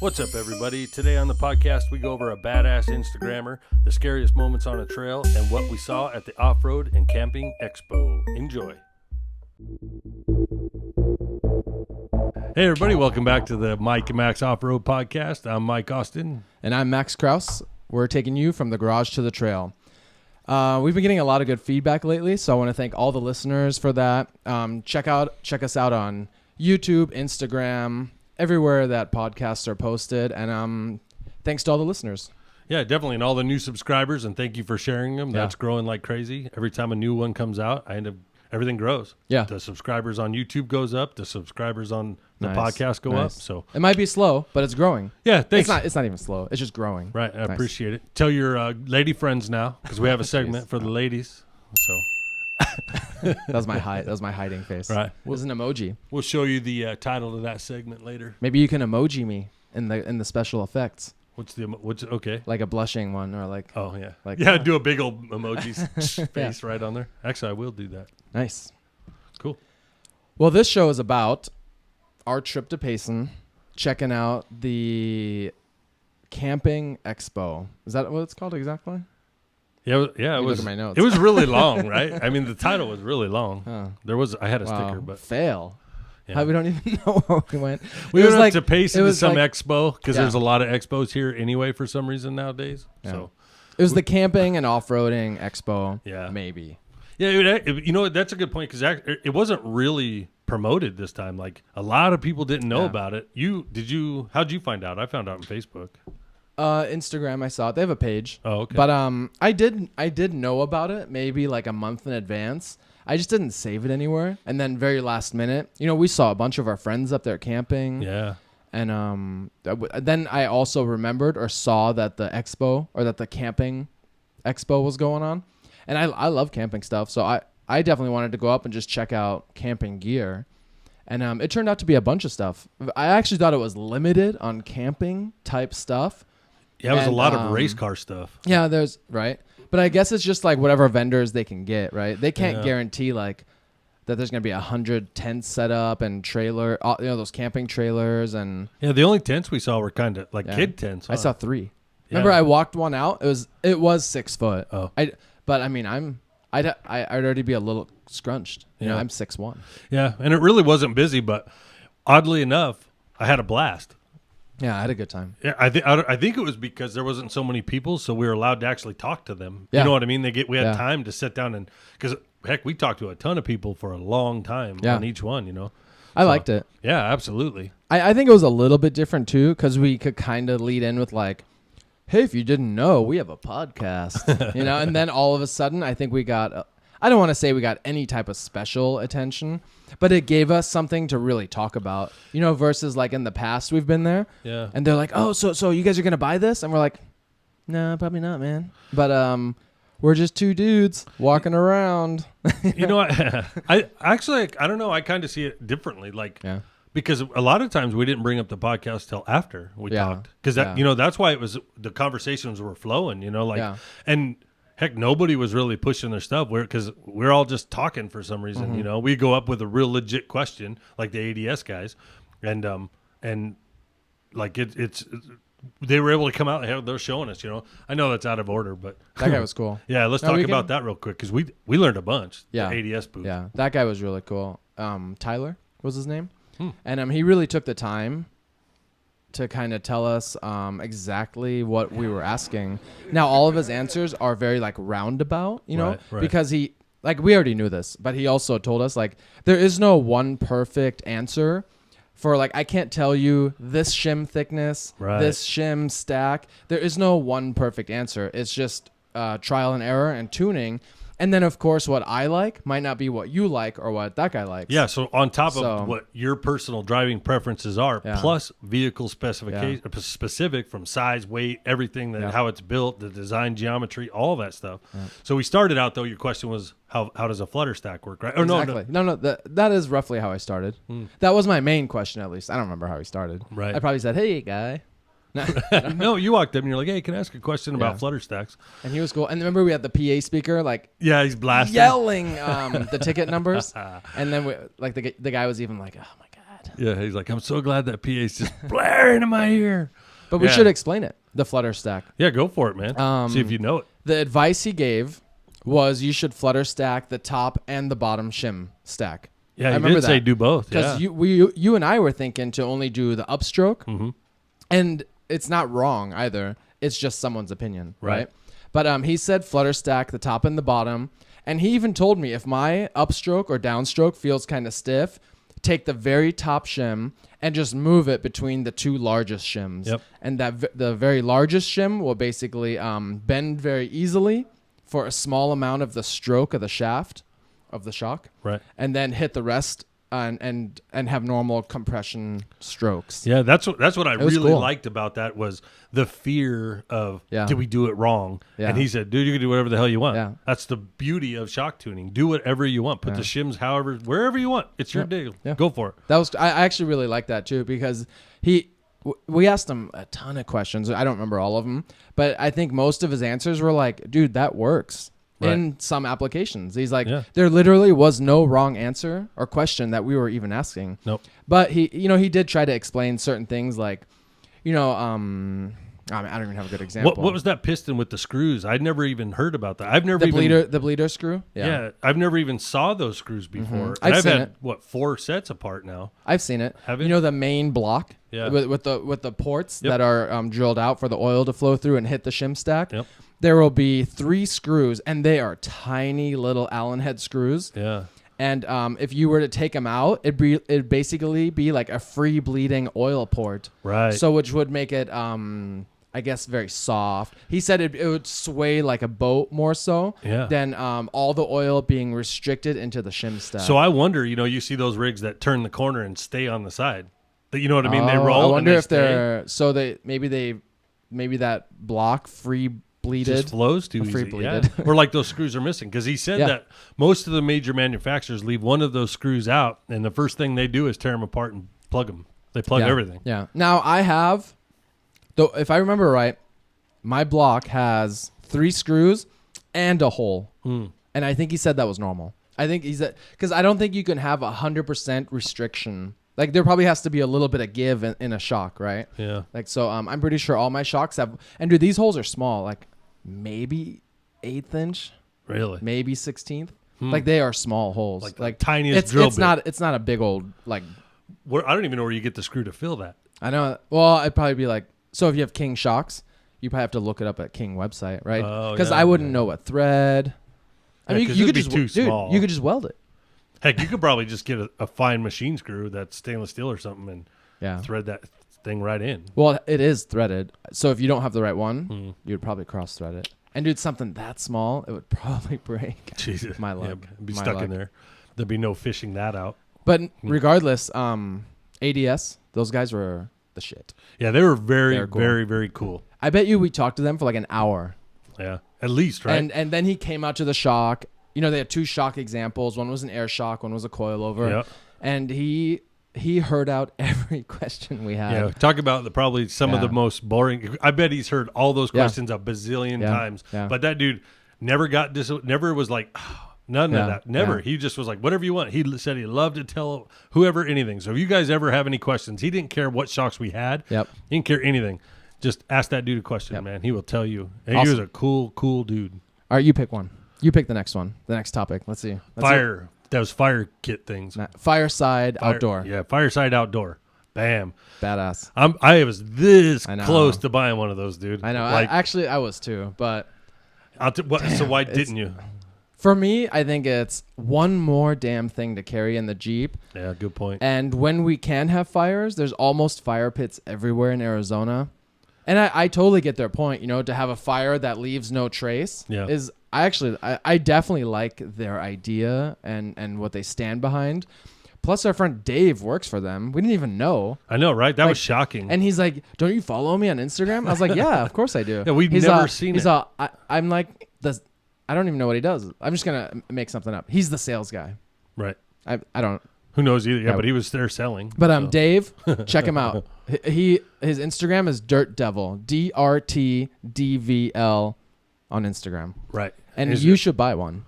What's up, everybody? Today on the podcast, we go over a badass Instagrammer, the scariest moments on a trail, and what we saw at the Offroad and Camping Expo. Enjoy. Hey, everybody. Welcome back to the Mike and Max Off-Road Podcast. I'm Mike Austin. And I'm Max Kraus. We're taking you from the garage to the trail. We've been getting a lot of good feedback lately, so I want to thank all the listeners for that. Check us out on YouTube, Instagram, everywhere that podcasts are posted, and thanks to all the listeners. Yeah, definitely, and all the new subscribers, and thank you for sharing them. That's growing like crazy. Every time a new one comes out, everything grows. Yeah. The subscribers on YouTube goes up. The subscribers on the podcast go up. So it might be slow, but it's growing. Yeah, thanks. It's not even slow. It's just growing. Right. I appreciate it. Tell your lady friends now, because we have a segment for the ladies. So that was my hiding face. Right. It was an emoji. We'll show you the title of that segment later. Maybe you can emoji me in the special effects. What's okay? Like a blushing one, or like do a big old emoji face right on there. Actually, I will do that. Nice. Cool. Well, this show is about our trip to Payson, checking out the Camping Expo. Is that what it's called exactly? Yeah. It was. Look at my notes. It was really long, right? I mean, the title was really long. I had a sticker, but fail. Yeah. How we don't even know where we went. We went up to Payson to some like, expo because there's a lot of expos here anyway for some reason nowadays. Yeah. So it was the camping and off-roading expo. Yeah, maybe. Yeah, you know that's a good point because it wasn't really promoted this time. Like a lot of people didn't know about it. How'd you find out? I found out on Facebook. Instagram, I saw it. They have a page. Oh, okay. But I did know about it maybe like a month in advance. I just didn't save it anywhere. And then very last minute, we saw a bunch of our friends up there camping. Yeah. And then I also remembered or saw that the expo or that the camping expo was going on. And I love camping stuff. So I definitely wanted to go up and just check out camping gear. And it turned out to be a bunch of stuff. I actually thought it was limited on camping type stuff. Yeah, it was a lot of race car stuff. Yeah, right. But I guess it's just like whatever vendors they can get, right? They can't guarantee like that there's going to be 100 tents set up and trailer, those camping trailers and. Yeah, the only tents we saw were kind of like kid tents. Huh? I saw 3. Yeah. Remember, I walked one out. It was 6 foot. Oh. But I mean, I'd already be a little scrunched. I'm 6'1". Yeah, and it really wasn't busy, but oddly enough, I had a blast. Yeah, I had a good time. Yeah, I think it was because there wasn't so many people, so we were allowed to actually talk to them. Yeah. You know what I mean? We had time to sit down and because heck, we talked to a ton of people for a long time on each one. I liked it. Yeah, absolutely. I think it was a little bit different too because we could kind of lead in with like, hey, if you didn't know, we have a podcast, and then all of a sudden, I think we got. I don't want to say we got any type of special attention, but it gave us something to really talk about, versus like in the past we've been there. Yeah. And they're like, oh, so you guys are going to buy this? And we're like, no, probably not, man. But we're just 2 dudes walking around. You know what? I don't know. I kind of see it differently. Because a lot of times we didn't bring up the podcast till after we talked. Because that's why it was the conversations were flowing, and heck, nobody was really pushing their stuff because we're all just talking for some reason. Mm-hmm. We go up with a real legit question like the ADS guys, and like it's they were able to come out and they're showing us. I know that's out of order, but that guy was cool. Yeah, let's talk about that real quick because we learned a bunch. Yeah, the ADS booth. Yeah, that guy was really cool. Tyler was his name, and he really took the time to kind of tell us exactly what we were asking. Now, all of his answers are very like roundabout, right. because he we already knew this, but he also told us like there is no one perfect answer for I can't tell you this shim thickness, this shim stack. There is no one perfect answer. It's just trial and error and tuning. And then, of course, what I like might not be what you like or what that guy likes. Yeah, so on top of what your personal driving preferences are, plus vehicle specification, specific from size, weight, everything, how it's built, the design geometry, all that stuff. Yeah. So we started out, though, your question was, how does a flutter stack work, right? Or exactly. No, that is roughly how I started. That was my main question, at least. I don't remember how he started. Right. I probably said, hey, guy. No, you walked up and you're like, hey, can I ask a question about flutter stacks? And he was cool. And remember we had the PA speaker, he's blasting, yelling the ticket numbers. And then the guy was even like, oh my God. Yeah, he's like, I'm so glad that PA's just blaring in my ear. But we should explain it. The flutter stack. Yeah, go for it, man. See if you know it. The advice he gave was you should flutter stack the top and the bottom shim stack. Yeah, I remember say do both. Because you and I were thinking to only do the upstroke, and it's not wrong either. It's just someone's opinion, right? But he said flutter stack the top and the bottom, and he even told me if my upstroke or downstroke feels kind of stiff, take the very top shim and just move it between the two largest shims. Yep. And the very largest shim will basically bend very easily for a small amount of the stroke of the shaft of the shock. Right. And then hit the rest and have normal compression strokes. Yeah, that's what I really liked about that was the fear of did we do it wrong? Yeah. And he said, dude, you can do whatever the hell you want. Yeah. That's the beauty of shock tuning. Do whatever you want. Put the shims wherever you want. It's your deal. Yeah. Go for it. I actually really like that too because we asked him a ton of questions. I don't remember all of them, but I think most of his answers were like, dude, that works. In some applications. He's like, there literally was no wrong answer or question that we were even asking. Nope. But he did try to explain certain things like, I don't even have a good example. What was that piston with the screws? I'd never even heard about that. I've never the bleeder screw? Yeah. I've never even saw those screws before. I've had 4 sets apart now. I've seen it. Have you? The main block with the ports that are drilled out for the oil to flow through and hit the shim stack. Yep. There will be 3 screws, and they are tiny little Allen head screws. Yeah. And if you were to take them out, it'd basically be like a free bleeding oil port. Right. So which would make it, I guess, very soft. He said it would sway like a boat more so than all the oil being restricted into the shim stack. So I wonder, you see those rigs that turn the corner and stay on the side. You know what I mean? They roll. I wonder and if they're so maybe that block free bleeded. Just flows too easy. Yeah. Or like those screws are missing because he said that most of the major manufacturers leave one of those screws out, and the first thing they do is tear them apart and plug them. They plug everything. Yeah. Now I have, though, if I remember right, my block has 3 screws and a hole, and I think he said that was normal. I think he said because I don't think you can have 100% restriction. Like there probably has to be a little bit of give in a shock, right? Yeah. Like so, I'm pretty sure all my shocks have. And dude, these holes are small. Like maybe 1/8 inch, really, maybe 1/16. Like they are small holes, like tiniest drill bit. It's not a big old like. I don't even know where you get the screw to fill that. I know. Well, it'd probably be like so. If you have King shocks, you probably have to look it up at King website, right? Because I wouldn't know what thread. I mean, you could just small. You could just weld it. Heck, you could probably just get a fine machine screw that's stainless steel or something and thread that thing right in. Well, it is threaded. So if you don't have the right one, you'd probably cross thread it. And dude, something that small, it would probably break. Jesus. My luck. Yeah, it'd be stuck in there. There'd be no fishing that out. But regardless, ADS, those guys were the shit. Yeah, they were very, cool. Very, very cool. I bet you we talked to them for like an hour. Yeah, at least, right? And then he came out to the shock. They had 2 shock examples. One was an air shock. One was a coilover. Yep. And he heard out every question we had. Yeah, talk about probably some of the most boring. I bet he's heard all those questions a bazillion times. Yeah. But that dude never never was like, none of that. Never. He just was like, whatever you want. He said he loved to tell whoever anything. So if you guys ever have any questions, he didn't care what shocks we had. Yep. He didn't care anything. Just ask that dude a question, man. He will tell you. And awesome. He was a cool dude. All right, you pick one. You pick the next one. The next topic. Let's see. Fire. That was fire kit things. Fireside outdoor. Yeah, fireside outdoor. Bam. Badass. I was this close to buying one of those, dude. I know. I was too, but. So why didn't you? For me, I think it's one more damn thing to carry in the Jeep. Yeah, good point. And when we can have fires, there's almost fire pits everywhere in Arizona. And I totally get their point, to have a fire that leaves no trace is I definitely like their idea and what they stand behind. Plus, our friend Dave works for them. We didn't even know. I know, right? That was shocking. And he's like, "Don't you follow me on Instagram?" I was like, "Yeah, of course I do." Yeah, we've never seen it. I'm like, I don't even know what he does. I'm just gonna make something up. He's the sales guy, right? I don't. Who knows either? Yeah, but he was there selling. But Dave, check him out. His Instagram is Dirt Devil, DRTDVL on Instagram. Right. And you should buy one.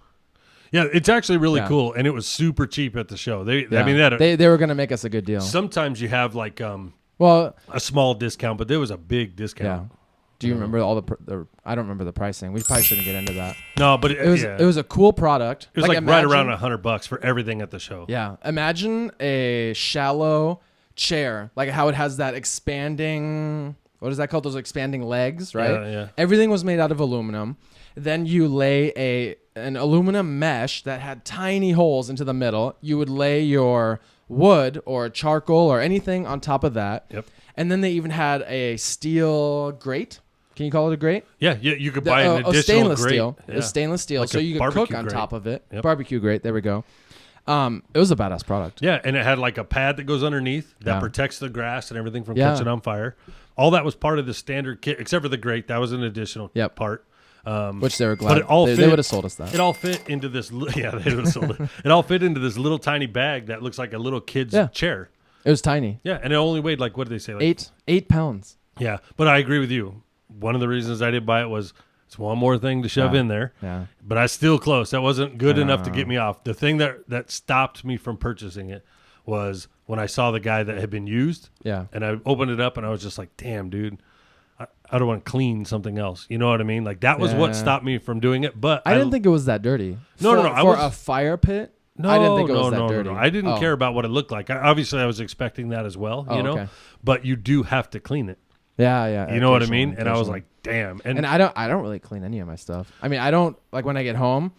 Yeah, it's actually really cool, and it was super cheap at the show. I mean, they were gonna make us a good deal. Sometimes you have like a small discount, but there was a big discount. Yeah. Do you remember all the? I don't remember the pricing. We probably shouldn't get into that. No, but it was a cool product. It was like right around $100 for everything at the show. Yeah, imagine a shallow chair, like how it has that expanding. What is that called? Those expanding legs, right? Yeah. Everything was made out of aluminum. Then you lay an aluminum mesh that had tiny holes into the middle. You would lay your wood or charcoal or anything on top of that. Yep. And then they even had a steel grate. Can you call it a grate? Yeah, you could buy an additional stainless grate. steel. Yeah. It was stainless steel, like so you could cook on top of it. Yep. Barbecue grate. There we go. It was a badass product. Yeah, and it had like a pad that goes underneath that protects the grass and everything from catching on fire. All that was part of the standard kit, except for the grate. That was an additional part. Which they were glad. But they would have sold us that. It all fit into this. Yeah, they would have sold it. It all fit into this little tiny bag that looks like a little kid's chair. It was tiny. Yeah, and it only weighed like, what did they say? Like, 8 pounds. Yeah, but I agree with you. One of the reasons I didn't buy it was it's one more thing to shove in there. Yeah. But I still close. That wasn't good enough to get me off. The thing that stopped me from purchasing it was when I saw the guy that had been used. Yeah. And I opened it up and I was just like, damn, dude. I don't want to clean something else. You know what I mean? Like that was what stopped me from doing it. But I didn't think it was that dirty. No. For a fire pit? No, I didn't think it was that dirty. No. I didn't care about what it looked like. Obviously, I was expecting that as well, you know? Okay. But you do have to clean it. Yeah. You know what I mean? And I was like, damn. And I don't really clean any of my stuff. I mean, I don't, like when I get home,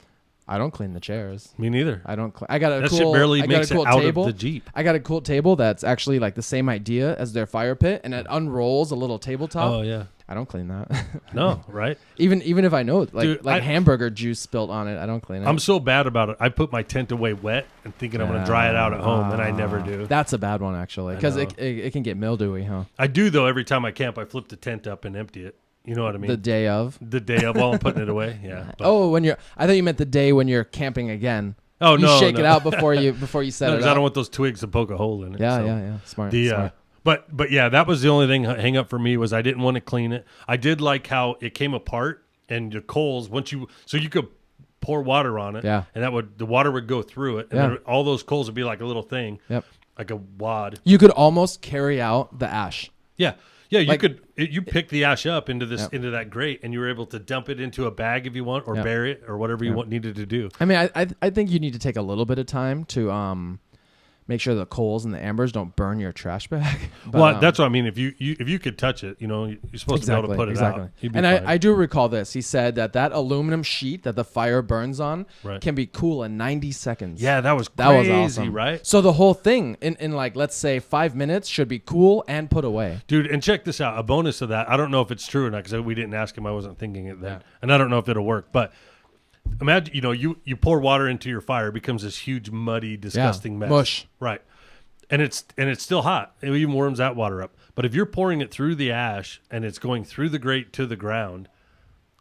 I don't clean the chairs. Me neither. I don't. I got a that cool. shit barely I makes got a cool it out table. of the Jeep. I got a cool table that's actually like the same idea as their fire pit, and it unrolls a little tabletop. Oh yeah. I don't clean that. No, right? Even if I know Dude, hamburger juice spilt on it, I don't clean it. I'm so bad about it. I put my tent away wet and thinking I'm going to dry it out at home, and I never do. That's a bad one actually, because it can get mildewy, huh? I do though. Every time I camp, I flip the tent up and empty it. You know what I mean? The day of while I'm putting it away. Yeah. But. I thought you meant the day when you're camping again. Oh no! You shake it out before you set it up. I don't want those twigs to poke a hole in it. Yeah. Smart. But yeah, that was the only thing hang up for me was I didn't want to clean it. I did like how it came apart and the coals so you could pour water on it. Yeah. And the water would go through it, and then all those coals would be like a little thing. Yep. Like a wad. You could almost carry out the ash. Yeah. Yeah, you pick the ash up into into that grate, and you were able to dump it into a bag if you want, or bury it, or whatever you needed to do. I mean, I think you need to take a little bit of time to make sure the coals and the embers don't burn your trash bag. But, well, that's what I mean. If you could touch it, you're supposed to be able to put it out. And I do recall this. He said that aluminum sheet that the fire burns on can be cool in 90 seconds. Yeah, that was crazy, awesome. Right? So the whole thing in like, let's say 5 minutes should be cool and put away. Dude, and check this out. A bonus of that, I don't know if it's true or not because we didn't ask him. I wasn't thinking it then. Yeah. And I don't know if it'll work, but imagine, you pour water into your fire, it becomes this huge, muddy, disgusting mess. Mush. Right. And it's still hot. It even warms that water up. But if you're pouring it through the ash and it's going through the grate to the ground,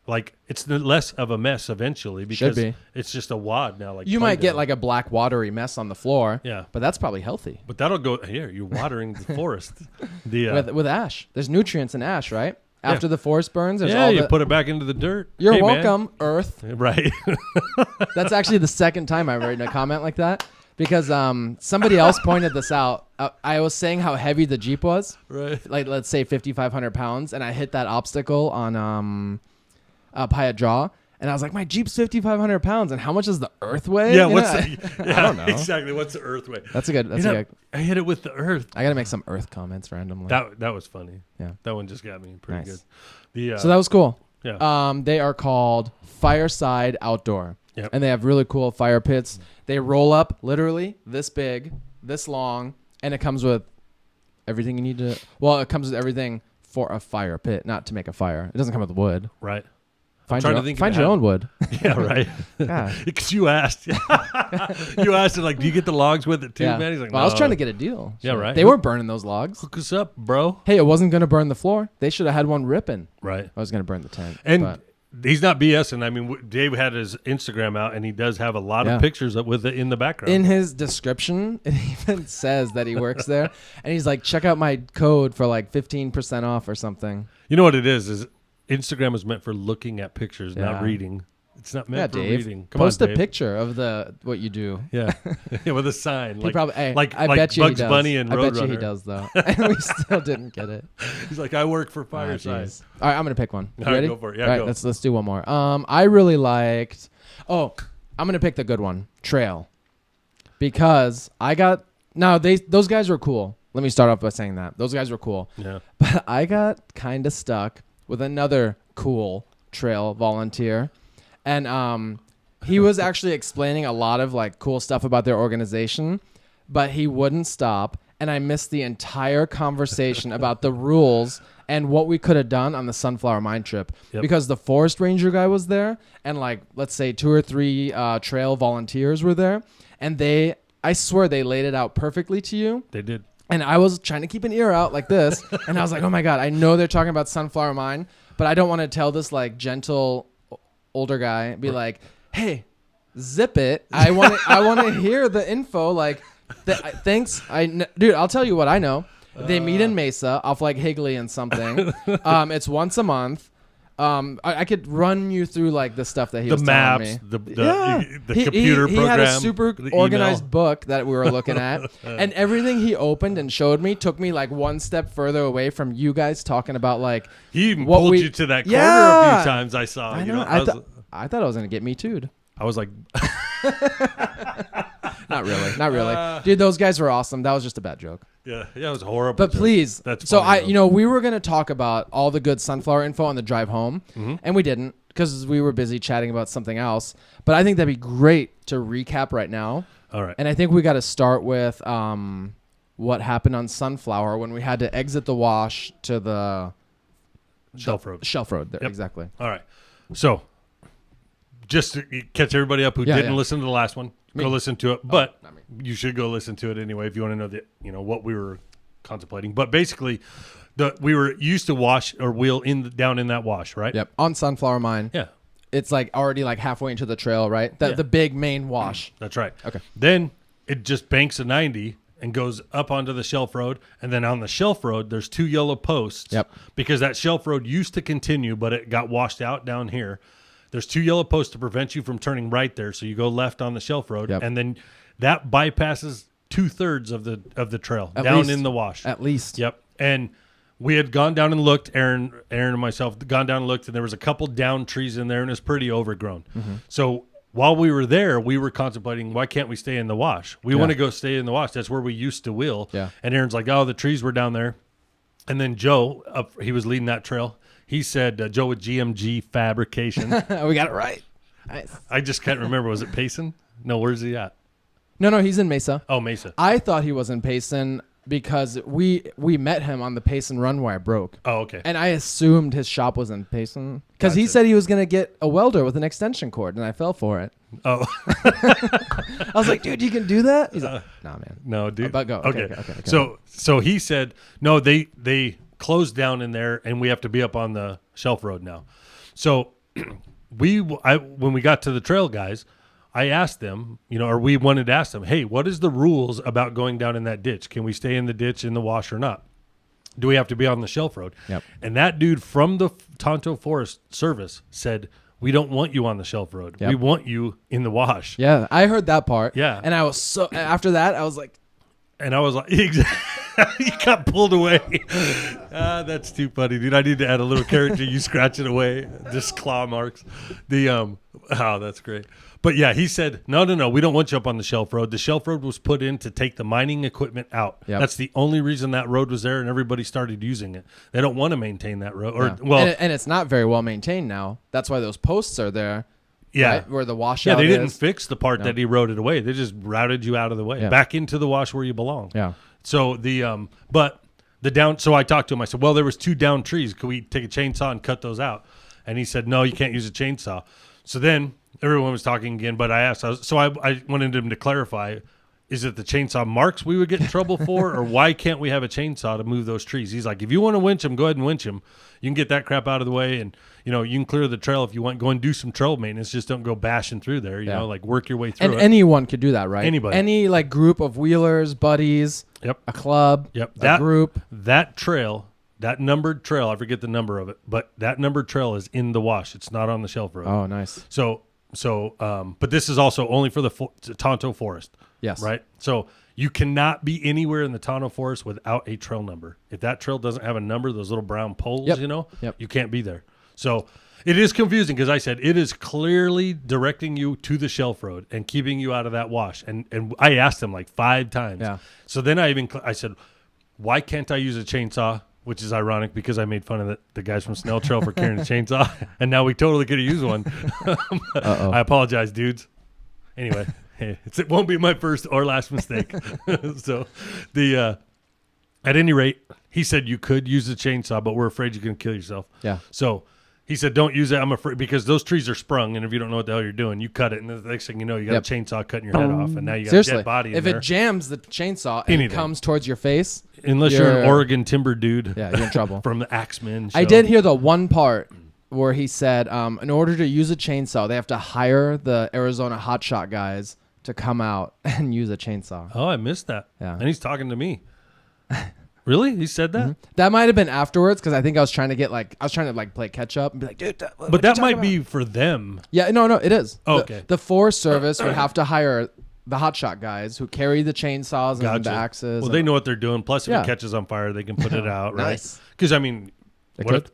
like it's less of a mess eventually because it's just a wad now. Like you might get like a black watery mess on the floor. Yeah, but that's probably healthy. But that'll go here. You're watering the forest. With ash, there's nutrients in ash, right? After the forest burns, you put it back into the dirt. You're welcome, Earth. Right. That's actually the second time I've written a comment like that. Because somebody else pointed this out. I was saying how heavy the Jeep was. Right. Like, let's say 5,500 pounds. And I hit that obstacle on Hyatt Draw. And I was like, my Jeep's 5,500 pounds. And how much does the Earth weigh? Yeah, I don't know. Exactly. What's the Earth weigh? That's a good. I hit it with the Earth. I got to make some Earth comments randomly. That was funny. Yeah. That one just got me pretty good. So that was cool. Yeah. They are called Fireside Outdoor. Yep. And they have really cool fire pits. They roll up literally this big, this long, and it comes with everything you need to. Well, it comes with everything for a fire pit, not to make a fire. It doesn't come with wood. Right. Find your own wood. Yeah, right. Because you asked. You asked, like, do you get the logs with it too, man? He's like, well, I was trying to get a deal. Yeah, right. They weren't burning those logs. Hook us up, bro. Hey, it wasn't going to burn the floor. They should have had one ripping. Right. I was going to burn the tent. And he's not BSing. I mean, Dave had his Instagram out, and he does have a lot of pictures with it in the background. In his description, it even says that he works there. And he's like, check out my code for like 15% off or something. You know what it is Instagram is meant for looking at pictures, not reading. It's not meant for Dave. reading. Post a picture of what you do. Yeah, with a sign. He probably, I bet you Bugs he does. Bunny and Roadrunner. I bet you he does though. And we still didn't get it. He's like, I work for Fireside. All right, I'm gonna pick one. You All right, ready? go for it. Yeah, All right, go. let's do one more. I really liked. Oh, I'm gonna pick the good one, Trail, because those guys were cool. Let me start off by saying that those guys were cool. Yeah. But I got kind of stuck with another cool trail volunteer, and he was actually explaining a lot of like cool stuff about their organization, but he wouldn't stop, and I missed the entire conversation about the rules and what we could have done on the Sunflower Mine trip, because the forest ranger guy was there, and like let's say 2 or 3 trail volunteers were there, and I swear they laid it out perfectly to you. They did. And I was trying to keep an ear out like this, and I was like, oh my God, I know they're talking about Sunflower Mine, but I don't want to tell this like gentle older guy, be like, hey, zip it. I want to hear the info. Like, thanks. Dude, I'll tell you what I know. They meet in Mesa off like Higley and something. It's once a month. I could run you through like the stuff that he was telling me. The computer program. He had a super organized book that we were looking at, and everything he opened and showed me took me like one step further away from you guys talking about like. He even pulled you to that corner a few times. I saw. I know. I thought I was gonna get me too'd. I was like. Not really. Dude, those guys were awesome. That was just a bad joke. Yeah, it was horrible. But joke. please, that's so funny, we were gonna talk about all the good sunflower info on the drive home, and we didn't because we were busy chatting about something else. But I think that'd be great to recap right now. All right. And I think we got to start with what happened on Sunflower when we had to exit the wash to the Shelf Road. Shelf Road there, exactly. All right. So, just to catch everybody up who didn't listen to the last one, go listen to it. But you should go listen to it anyway if you want to know what we were contemplating. But basically, we were used to wash or wheel down in that wash, right? Yep. On Sunflower Mine. Yeah. It's like already like halfway into the trail, right? The big main wash. That's right. Okay. Then it just banks a 90 and goes up onto the Shelf Road. And then on the Shelf Road, there's 2 yellow posts. Yep. Because that Shelf Road used to continue, but it got washed out down here. There's 2 yellow posts to prevent you from turning right there. So you go left on the Shelf Road. Yep. And then that bypasses 2/3 of the trail down in the wash. At least. Yep. And we had gone down and looked, Aaron and myself gone down and looked, and there was a couple down trees in there, and it was pretty overgrown. So while we were there, we were contemplating, why can't we stay in the wash? We want to go stay in the wash. That's where we used to wheel. Yeah. And Aaron's like, oh, the trees were down there. And then Joe, he was leading that trail. He said, Joe with GMG Fabrication. We got it right. Nice. I just can't remember. Was it Payson? No, where's he at? No, he's in Mesa. Oh, Mesa. I thought he was in Payson because we met him on the Payson run where I broke. Oh, okay. And I assumed his shop was in Payson because he said he was going to get a welder with an extension cord, and I fell for it. Oh. I was like, dude, you can do that? He's like, nah, man. No, dude. But go. Okay. So he said, no, they closed down in there, and we have to be up on the Shelf Road now. So when we got to the trail guys, I asked them, or we wanted to ask them, hey, what is the rules about going down in that ditch? Can we stay in the ditch in the wash or not? Do we have to be on the Shelf Road? Yep. And that dude from the Tonto Forest Service said, we don't want you on the Shelf Road. Yep. We want you in the wash. Yeah, I heard that part. Yeah. And I was after that, I was like, you got pulled away. That's too funny, dude. I need to add a little character. You scratch it away, just claw marks. That's great. But yeah, he said, no, we don't want you up on the Shelf Road. The Shelf Road was put in to take the mining equipment out. Yep. That's the only reason that road was there, and everybody started using it. They don't want to maintain that road. And it's not very well maintained now. That's why those posts are there. Yeah. Right? Where the washout they is. didn't fix the part that he rode it away. They just routed you out of the way, back into the wash where you belong. Yeah. So so I talked to him. I said, well, there was 2 down trees. Could we take a chainsaw and cut those out? And he said, no, you can't use a chainsaw. So then everyone was talking again, but I asked, I wanted him to clarify, is it the chainsaw marks we would get in trouble for, or why can't we have a chainsaw to move those trees? He's like, if you want to winch them, go ahead and winch them. You can get that crap out of the way, and you can clear the trail if you want. Go and do some trail maintenance. Just don't go bashing through there. You know, like work your way through. And anyone could do that, right? Anybody, any like group of wheelers, buddies. Yep. A club. Yep. A group. That trail that numbered trail, I forget the number of it, but that numbered trail is in the wash. It's not on the shelf road. Oh, nice. So, but this is also only for the Tonto Forest. Yes. Right? So you cannot be anywhere in the Tonto Forest without a trail number. If that trail doesn't have a number, those little brown poles, you can't be there. So it is confusing because I said it is clearly directing you to the shelf road and keeping you out of that wash. And I asked him like 5 times. Yeah. So then I said, why can't I use a chainsaw? Which is ironic because I made fun of the guys from Snell Trail for carrying a chainsaw, and now we totally could have used one. I apologize, dudes. Anyway, hey, it won't be my first or last mistake. So at any rate, he said you could use the chainsaw, but we're afraid you're going to kill yourself. Yeah. So he said, don't use it. I'm afraid because those trees are sprung, and if you don't know what the hell you're doing, you cut it, and the next thing you know, you got a chainsaw cutting your head off, and now you got a dead body in there. If it jams the chainsaw and it comes towards your face, unless you're an Oregon timber dude, you're in trouble. From the Axemen show. I did hear the one part where he said, in order to use a chainsaw, they have to hire the Arizona hotshot guys to come out and use a chainsaw. Oh, I missed that. Yeah. And he's talking to me. Really? He said that? Mm-hmm. That might have been afterwards because I think I was trying to play catch up and be like, dude. But that might be for them. Yeah, no, it is. Oh, okay. The Forest Service would have to hire the hotshot guys who carry the chainsaws and the axes. Well, they know what they're doing. Plus, if it catches on fire, they can put it out, right? Nice. Because, I mean,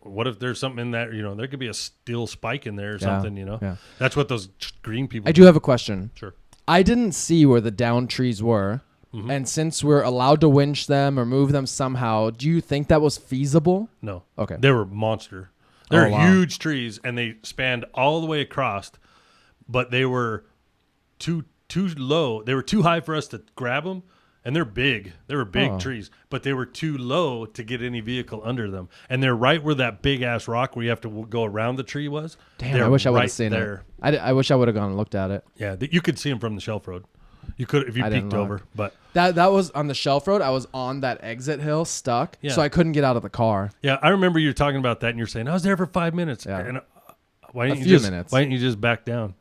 what if there's something in that, there could be a steel spike in there or something, Yeah. That's what those green people I do have a question. Sure. I didn't see where the downed trees were. Mm-hmm. And since we're allowed to winch them or move them somehow, do you think that was feasible? No. Okay. They were monster. They're huge trees, and they spanned all the way across, but they were too low. They were too high for us to grab them, and they're big. They were big trees, but they were too low to get any vehicle under them. And they're right where that big-ass rock where you have to go around the tree was. Damn, I wish I would have seen it. I wish I would have gone and looked at it. Yeah, you could see them from the shelf road. You could if you peeked over, but that was on the shelf road. I was on that exit hill stuck, so I couldn't get out of the car. Yeah, I remember you talking about that, and you're saying I was there for 5 minutes. Yeah, and why didn't you just back down?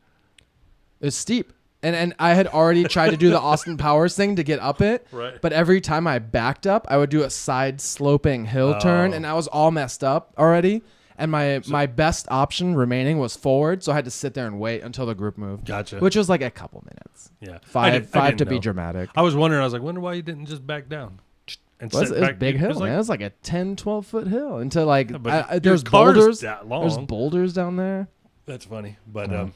It's steep, and I had already tried to do the Austin Powers thing to get up it, right? But every time I backed up, I would do a side sloping hill turn, and I was all messed up already. And my best option remaining was forward, so I had to sit there and wait until the group moved. Gotcha. Which was like a couple minutes. Yeah. Five to be dramatic. I was wondering, wonder why you didn't just back down. And it was a big hill, man. It was like a 10, 12-foot hill. Into there's boulders. There's boulders down there. That's funny. But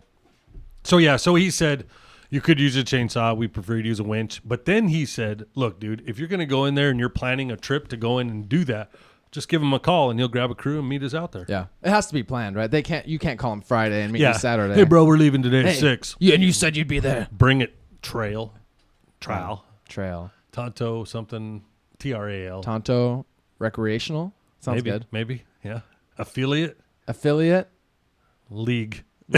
so he said you could use a chainsaw. We prefer to use a winch. But then he said, look, dude, if you're going to go in there and you're planning a trip to go in and do that, just give him a call and he'll grab a crew and meet us out there. Yeah, it has to be planned, right? You can't call him Friday and meet you Saturday. Hey, bro, we're leaving today at 6. And you said you'd be there. Bring it. Trail. Tonto something. TRAL. Tonto recreational. Sounds good. Maybe. Yeah. Affiliate. League. I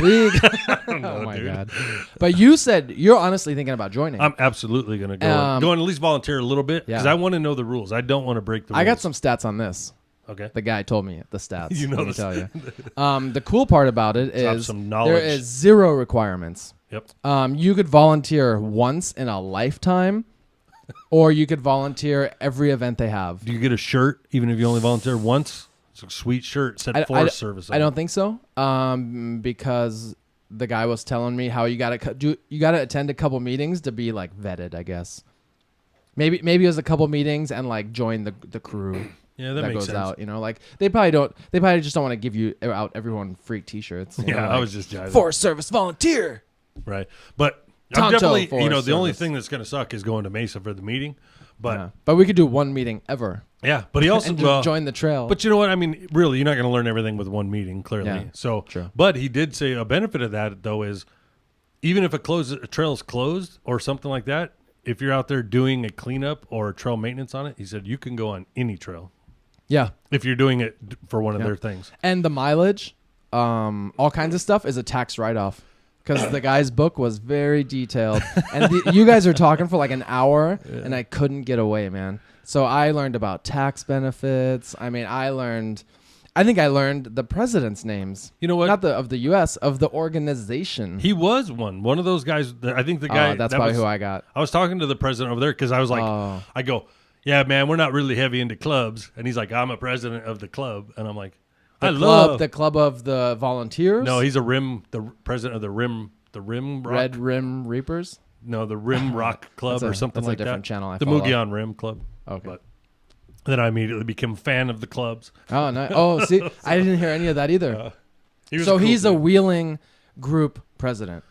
don't know, oh my dude. God! But you said you're honestly thinking about joining. I'm absolutely going to go and at least volunteer a little bit because I want to know the rules. I don't want to break the rules. I got some stats on this. Okay. The guy told me the stats. Let me tell you. The cool part about it is some knowledge. There is 0 requirements. Yep. You could volunteer once in a lifetime, or you could volunteer every event they have. Do you get a shirt even if you only volunteer once? It's a sweet shirt. Said Forest Service. I don't think so. Because the guy was telling me how you gotta attend a couple meetings to be like vetted. I guess. Maybe it was a couple meetings and like join the crew. Yeah, that makes goes sense. Out. Like they probably just don't want to give you out everyone free T-shirts. I was just jiving. Forest Service volunteer. Right, but I'm definitely the only thing that's gonna suck is going to Mesa for the meeting. But we could do one meeting ever. Yeah, but he also and join the trail. But you know what? I mean, really, you're not going to learn everything with one meeting, clearly. Yeah, so, true. But he did say a benefit of that though is even if a trail is closed or something like that, if you're out there doing a cleanup or trail maintenance on it, he said you can go on any trail. Yeah, if you're doing it for one of their things. And the mileage, all kinds of stuff is a tax write-off. Because the guy's book was very detailed. And you guys are talking for like an hour, and I couldn't get away, man. So I learned about tax benefits. I mean, I think I learned the president's names. You know what? Not of the U.S., of the organization. He was one of those guys. I think the guy. That's probably who I got. I was talking to the president over there because I was like, I go, yeah, man, we're not really heavy into clubs. And he's like, I'm a president of the club. And I'm like, the club of the volunteers? No, he's the president of the Rim Rock. Red Rim Reapers? No, the Rim Rock Club or something like that. That's a different channel the Mugion Rim Club. Okay. But then I immediately became a fan of the clubs. Oh, nice. Oh, see, I didn't hear any of that either. He's a wheeling group president.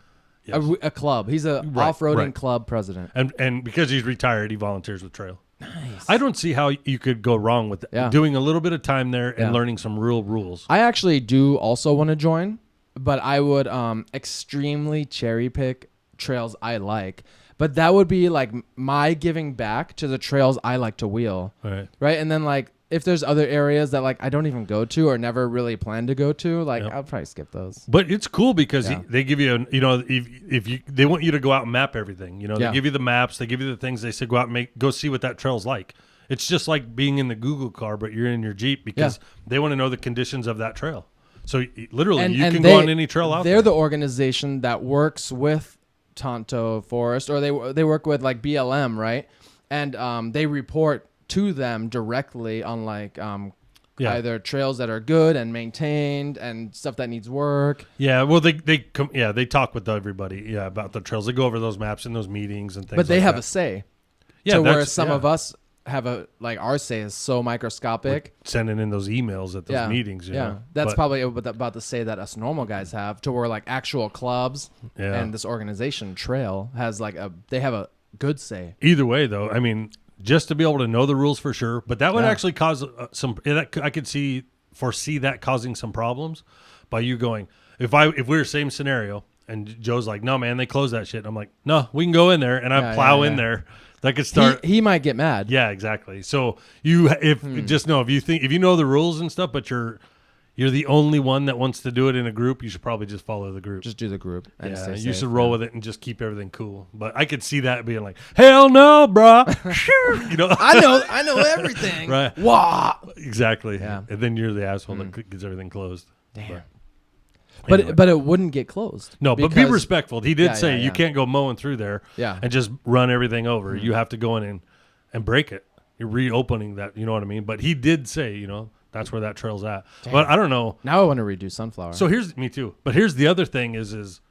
Yes. A club. He's a off-roading club president. And because he's retired, he volunteers with Trail. Nice. I don't see how you could go wrong with doing a little bit of time there and learning some real rules. I actually do also want to join, but I would extremely cherry pick trails I like. But that would be like my giving back to the trails I like to wheel. Right. And then like if there's other areas that like I don't even go to or never really plan to go to, like I'll probably skip those. But it's cool because they give you, they want you to go out and map everything. They give you the maps, they give you the things. They say go out and go see what that trail's like. It's just like being in the Google car, but you're in your Jeep because they want to know the conditions of that trail. So literally, you can go on any trail out there. They're the organization that works with Tonto Forest, or they work with like BLM, right? And they report to them directly on like either trails that are good and maintained and stuff that needs work. Yeah, well they talk with everybody about the trails. They go over those maps in those meetings and things. But they like have that. a say. Yeah, to where some of us have our say is so microscopic. We're sending in those emails at those meetings. That's probably about the say that us normal guys have, to where like actual clubs and this organization Trail has like they have a good say. Either way, though, I mean, just to be able to know the rules for sure, but that would actually cause some. I could foresee that causing some problems by you going. If we were same scenario and Joe's like, no man, they closed that shit. I'm like, no, we can go in there, and I plow in there. That could start. He might get mad. Yeah, exactly. So just know if you know the rules and stuff, but you're the only one that wants to do it in a group, you should probably just follow the group. Just do the group. And yeah, stay you safe, should roll with it and just keep everything cool. But I could see that being like, hell no, bro. I know everything. Right. Wah. Exactly. Yeah. And then you're the asshole that gets everything closed. Damn. But it wouldn't get closed. No, but be respectful. He did say you can't go mowing through there and just run everything over. You have to go in and break it. You're reopening that, you know what I mean? But he did say, that's where that trail's at. Damn. But I don't know. Now I want to redo Sunflower. So me too. But here's the other thing is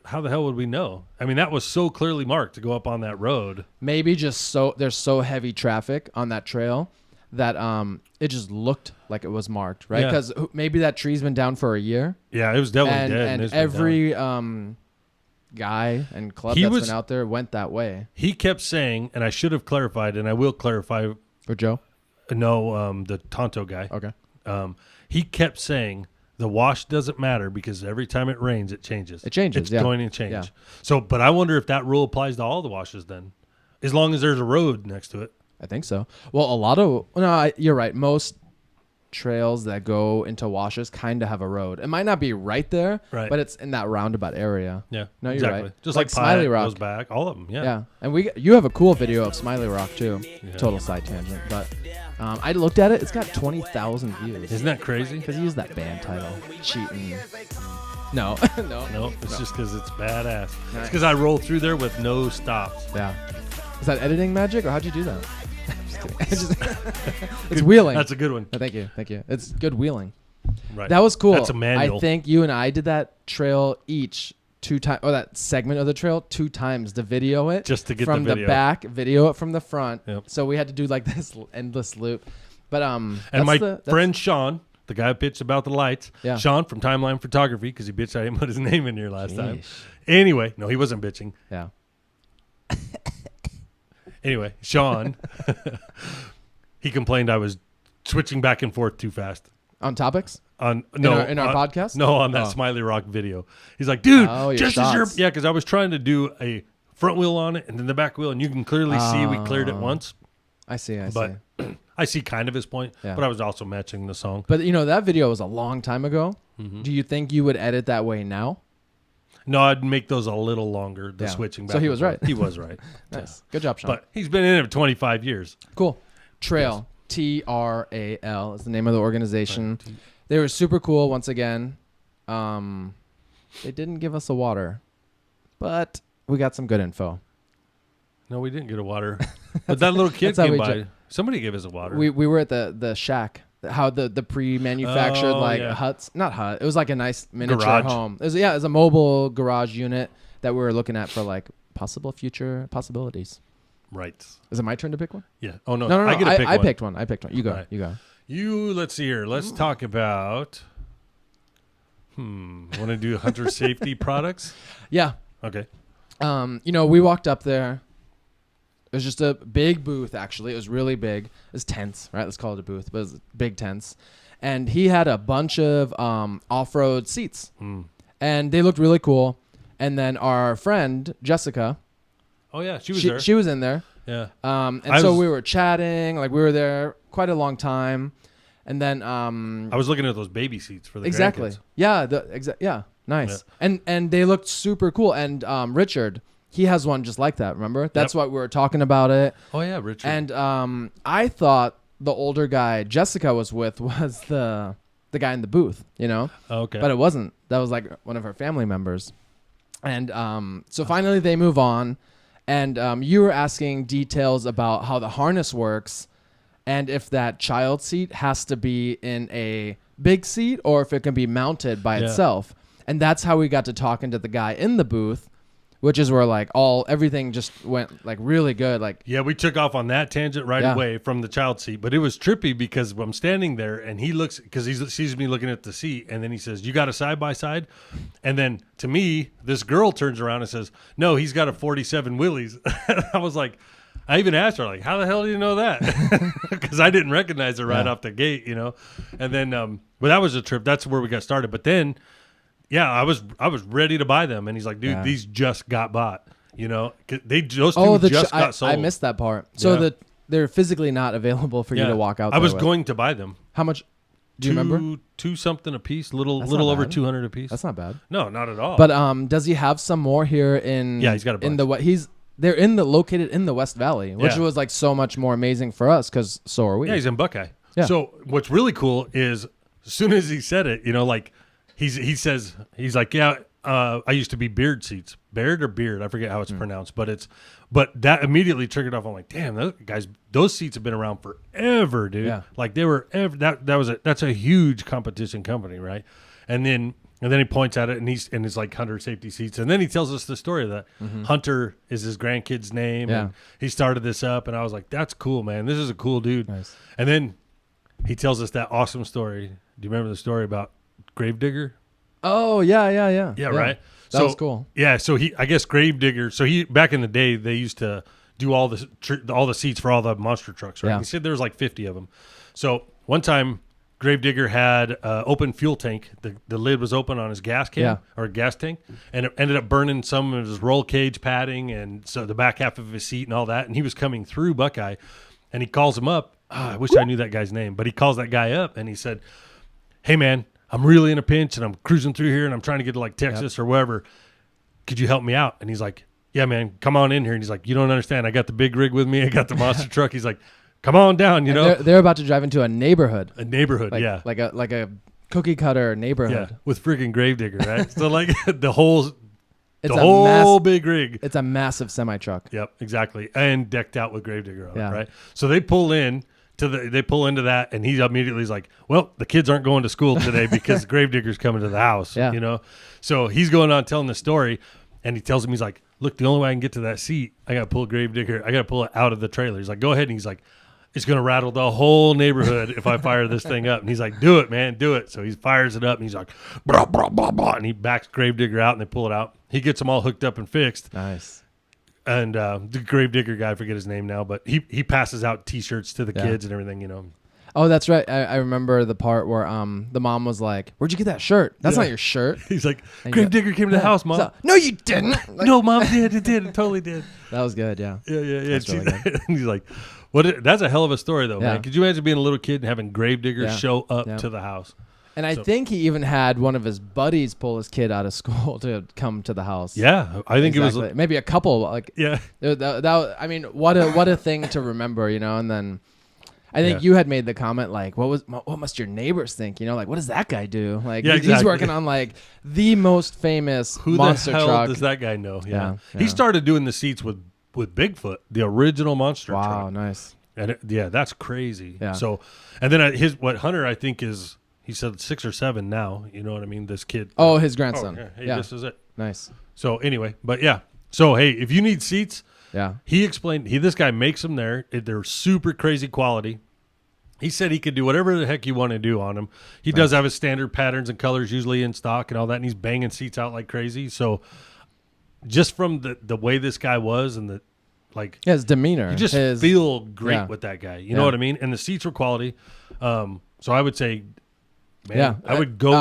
how the hell would we know? I mean, that was so clearly marked to go up on that road. Maybe there's so heavy traffic on that trail that it just looked like it was marked, right? Because maybe that tree's been down for a year. Yeah, it was definitely dead. And every guy and club been out there went that way. He kept saying, and I should have clarified, and I will clarify. For Joe? No, the Tonto guy. Okay. He kept saying the wash doesn't matter because every time it rains, it changes. It's going to change. Yeah. So, but I wonder if that rule applies to all the washes then, as long as there's a road next to it. I think so. Well, you're right. Most trails that go into washes kind of have a road. It might not be right there, but it's in that roundabout area. Yeah. No, you're exactly. right. Just like Smiley Rock goes back, all of them. Yeah. Yeah. And you have a cool video of Smiley Rock too. Yeah. Total side tangent, but I looked at it. It's got 20,000 views. Isn't that crazy? Because he used that band title, cheating. No. It's just because it's badass. Nice. It's because I roll through there with no stops. Yeah. Is that editing magic, or how'd you do that? It's wheeling. That's a good one. Oh, thank you. It's good wheeling. Right. That was cool. That's a manual. I think you and I did that trail each 2 times, or that segment of the trail 2 times to video it. Just to get from the video. The back, video it from the front. Yep. So we had to do like this endless loop. But and my friend Sean, the guy who bitched about the lights, Sean from Timeline Photography, because he bitched I didn't put his name in here last time. Anyway, no, he wasn't bitching. Yeah. Anyway, Sean, he complained I was switching back and forth too fast. On topics? In our podcast? No, on that Smiley Rock video. He's like, dude, just shots. because I was trying to do a front wheel on it and then the back wheel, and you can clearly see we cleared it once. I see. I see kind of his point, but I was also matching the song. But, that video was a long time ago. Mm-hmm. Do you think you would edit that way now? No, I'd make those a little longer, switching back. So he was right. He was right. Nice. Good job, Sean. But he's been in it for 25 years. Cool. Trail. Yes. TRAL is the name of the organization. Right. They were super cool once again. They didn't give us a water, but we got some good info. No, we didn't get a water. But that little kid came by. Somebody gave us a water. We were at the shack. How the pre-manufactured huts, not hut. It was like a nice miniature home. It was a mobile garage unit that we were looking at for like possible future possibilities. Right. Is it my turn to pick one? Yeah. Oh no. No. I get to pick one. I picked one. You go. Right. You go. Let's see here. Let's talk about. Want to do hunter safety products? Yeah. Okay. We walked up there. It was just a big booth, actually. It was really big. It was tents, right? Let's call it a booth, but it was big tents. And he had a bunch of off-road seats. And they looked really cool. And then our friend, Jessica. Oh, yeah. She was there. She was in there. Yeah. So we were chatting. Like, we were there quite a long time. And then... I was looking at those baby seats for the Exactly. grandkids. Yeah. Nice. Yeah. And they looked super cool. And Richard... He has one just like that, remember? That's what we were talking about it. Oh, yeah, Richard. And I thought the older guy Jessica was with was the guy in the booth, Okay. But it wasn't. That was like one of her family members. And so finally they move on. And you were asking details about how the harness works and if that child seat has to be in a big seat or if it can be mounted by itself. And that's how we got to talking to the guy in the booth. Which is where like everything just went like really good. Like we took off on that tangent right away from the child seat, but it was trippy because I'm standing there and he looks because he sees me looking at the seat and then he says, "You got a side by side?" And then to me, this girl turns around and says, "No, he's got a 47 Willys." I was like, I even asked her like, "How the hell do you know that?" Because I didn't recognize her right off the gate, And then, but that was a trip. That's where we got started. But then. Yeah, I was ready to buy them, and he's like, "Dude, these just got bought." Those two just got sold. I missed that part. So they're physically not available for you to walk out. I was going to buy them. How much? Do you remember? $2 something a piece, little over 200 a piece. That's not bad. No, not at all. But does he have some more here in? Yeah, he's got a bunch. They're located in the West Valley, which was like so much more amazing for us because so are we. Yeah, he's in Buckeye. Yeah. So what's really cool is as soon as he said it, like. He's like, I used to be Beard seats. Baird or Beard? I forget how it's pronounced, but that immediately triggered off. I'm like, damn, those seats have been around forever, dude. Yeah. Like they were that's a huge competition company, right? And then he points at it and it's like Hunter safety seats. And then he tells us the story that Hunter is his grandkid's name. Yeah. And he started this up and I was like, that's cool, man. This is a cool dude. Nice. And then he tells us that awesome story. Do you remember the story about Gravedigger? Oh, yeah. Yeah, right. That was cool. Yeah, so I guess Gravedigger. So back in the day, they used to do all the seats for all the monster trucks, right? Yeah. He said there was like 50 of them. So one time, Gravedigger had open fuel tank. The lid was open on his gas can or gas tank, and it ended up burning some of his roll cage padding and so the back half of his seat and all that. And he was coming through Buckeye, and he calls him up. I wish I knew that guy's name, but he calls that guy up and he said, "Hey, man. I'm really in a pinch and I'm cruising through here and I'm trying to get to like Texas or wherever. Could you help me out?" And he's like, "Yeah, man, come on in here." And he's like, "You don't understand. I got the big rig with me. I got the monster truck." He's like, "Come on down, They're about to drive into a neighborhood. Like a cookie cutter neighborhood. Yeah, with freaking Gravedigger, right? So like the whole big rig. It's a massive semi truck. Yep, exactly. And decked out with Gravedigger on it, right? So they pull into that, and he immediately is like, "Well, the kids aren't going to school today because Gravedigger's coming to the house." So he's going on telling the story, and he tells him, he's like, "Look, the only way I can get to that seat, I got to pull Gravedigger. I got to pull it out of the trailer." He's like, "Go ahead," and he's like, "It's going to rattle the whole neighborhood if I fire this thing up." And he's like, "Do it, man, do it." So he fires it up, and he's like, "Blah blah blah blah," and he backs Gravedigger out, and they pull it out. He gets them all hooked up and fixed. Nice. And the Gravedigger guy, I forget his name now, but he passes out T-shirts to the kids and everything, Oh, that's right. I remember the part where the mom was like, "Where'd you get that shirt? That's not your shirt." He's like, "Gravedigger came to the house, Mom." So, "No, you didn't." Like, "No, Mom did. It did. It totally did." That was good, yeah. Yeah. That's really good. And he's like, that's a hell of a story, though, man. Could you imagine being a little kid and having Gravedigger show up to the house? And I think he even had one of his buddies pull his kid out of school to come to the house. Yeah, I think it was maybe a couple. Like, that I mean, what a thing to remember, And then I think you had made the comment like, what must your neighbors think? Like, what does that guy do? Like, he's working on like the most famous monster truck. Who the hell does that guy know? Yeah. He started doing the seats with with Bigfoot, the original monster truck. Wow, nice. And that's crazy. Yeah. So, and then what Hunter I think is, he said 6 or 7 now. You know what I mean? This kid. Oh, his grandson. Oh, hey, yeah. this is it. Nice. So anyway, but yeah. So hey, if you need seats, he explained. This guy makes them there. They're super crazy quality. He said he could do whatever the heck you want to do on them. He does have his standard patterns and colors usually in stock and all that, and he's banging seats out like crazy. So just from the way this guy was and his demeanor, you just feel great with that guy. You know what I mean? And the seats were quality. So I would say, man, I would go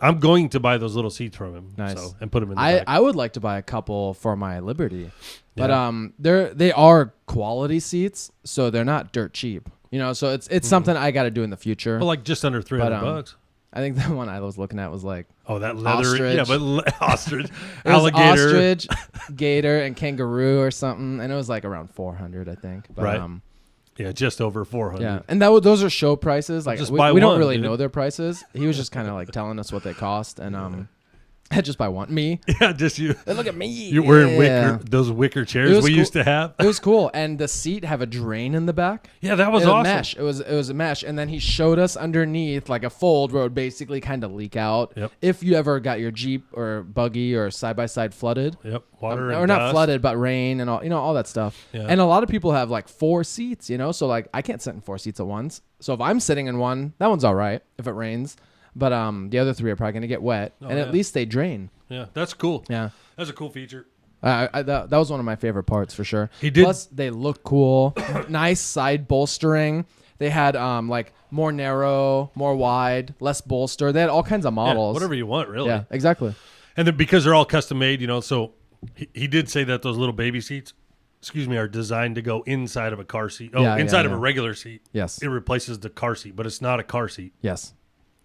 I'm going to buy those little seats from him. Nice. And put them in the bag. I would like to buy a couple for my Liberty, but they are quality seats, so they're not dirt cheap. You know, so it's something I got to do in the future. Well, like just under $300. I think the one I was looking at was like that leather, ostrich. But ostrich, alligator, ostrich, gator, and kangaroo or something, and it was like around 400, I think. But, right. Just over 400. Yeah, and those are show prices. Like we don't really know their prices. He was just kind of like telling us what they cost, and just by one me. Yeah, just you. And look at me. You're wearing those wicker chairs we used to have. It was cool, and the seat have a drain in the back. Yeah, that was awesome. Mesh. It was a mesh, and then he showed us underneath like a fold where it would basically kind of leak out. Yep. If you ever got your Jeep or buggy or side by side flooded. Yep. Water or not flooded, but rain and all that stuff. Yeah. And a lot of people have like 4 seats, so like I can't sit in 4 seats at once. So if I'm sitting in one, that one's all right if it rains. But the other 3 are probably going to get wet, and at least they drain. Yeah, that's cool. Yeah. That's a cool feature. That was one of my favorite parts for sure. He did. Plus, they look cool. Nice side bolstering. They had like more narrow, more wide, less bolster. They had all kinds of models. Whatever you want, really. Yeah, exactly. And then because they're all custom made, so he did say that those little baby seats, are designed to go inside of a car seat. Oh, inside of a regular seat. Yes. It replaces the car seat, but it's not a car seat. Yes.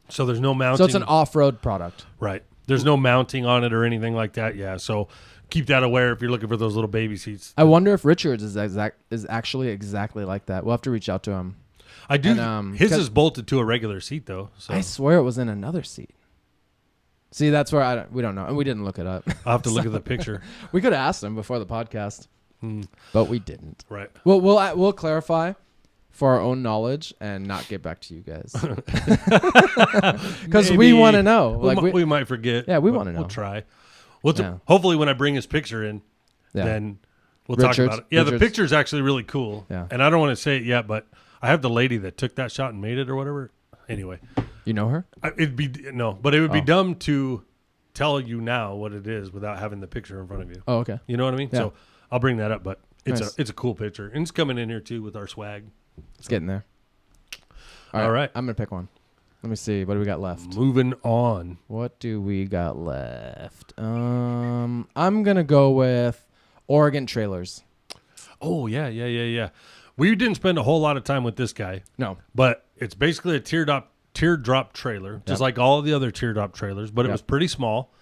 So there's no mounting. So it's an off-road product. Right. There's no mounting on it or anything like that. Yeah. So keep that aware if you're looking for those little baby seats. I wonder if Richards is actually exactly like that. We'll have to reach out to him. I do. And, his is bolted to a regular seat though. So I swear it was in another seat. See, that's where we don't know, and we didn't look it up. I'll have to look at the picture. We could have asked him before the podcast, but we didn't. Right. We'll clarify for our own knowledge and not get back to you guys because we want to know. We might forget. Yeah, we want to know. We'll try. Hopefully, when I bring his picture in, then we'll talk about it. Yeah, the picture is actually really cool. Yeah. And I don't want to say it yet, but I have the lady that took that shot and made it or whatever. Anyway. You know her? It would be dumb to tell you now what it is without having the picture in front of you. Oh, okay. You know what I mean? Yeah. So I'll bring that up, but it's a cool picture. And it's coming in here too with our swag. It's getting there. All right. I'm going to pick one. Let me see. What do we got left? Moving on. What do we got left? I'm going to go with Oregon Trailers. Oh, yeah. We didn't spend a whole lot of time with this guy. No. But it's basically a teardrop trailer, just like all of the other teardrop trailers, but it was pretty small,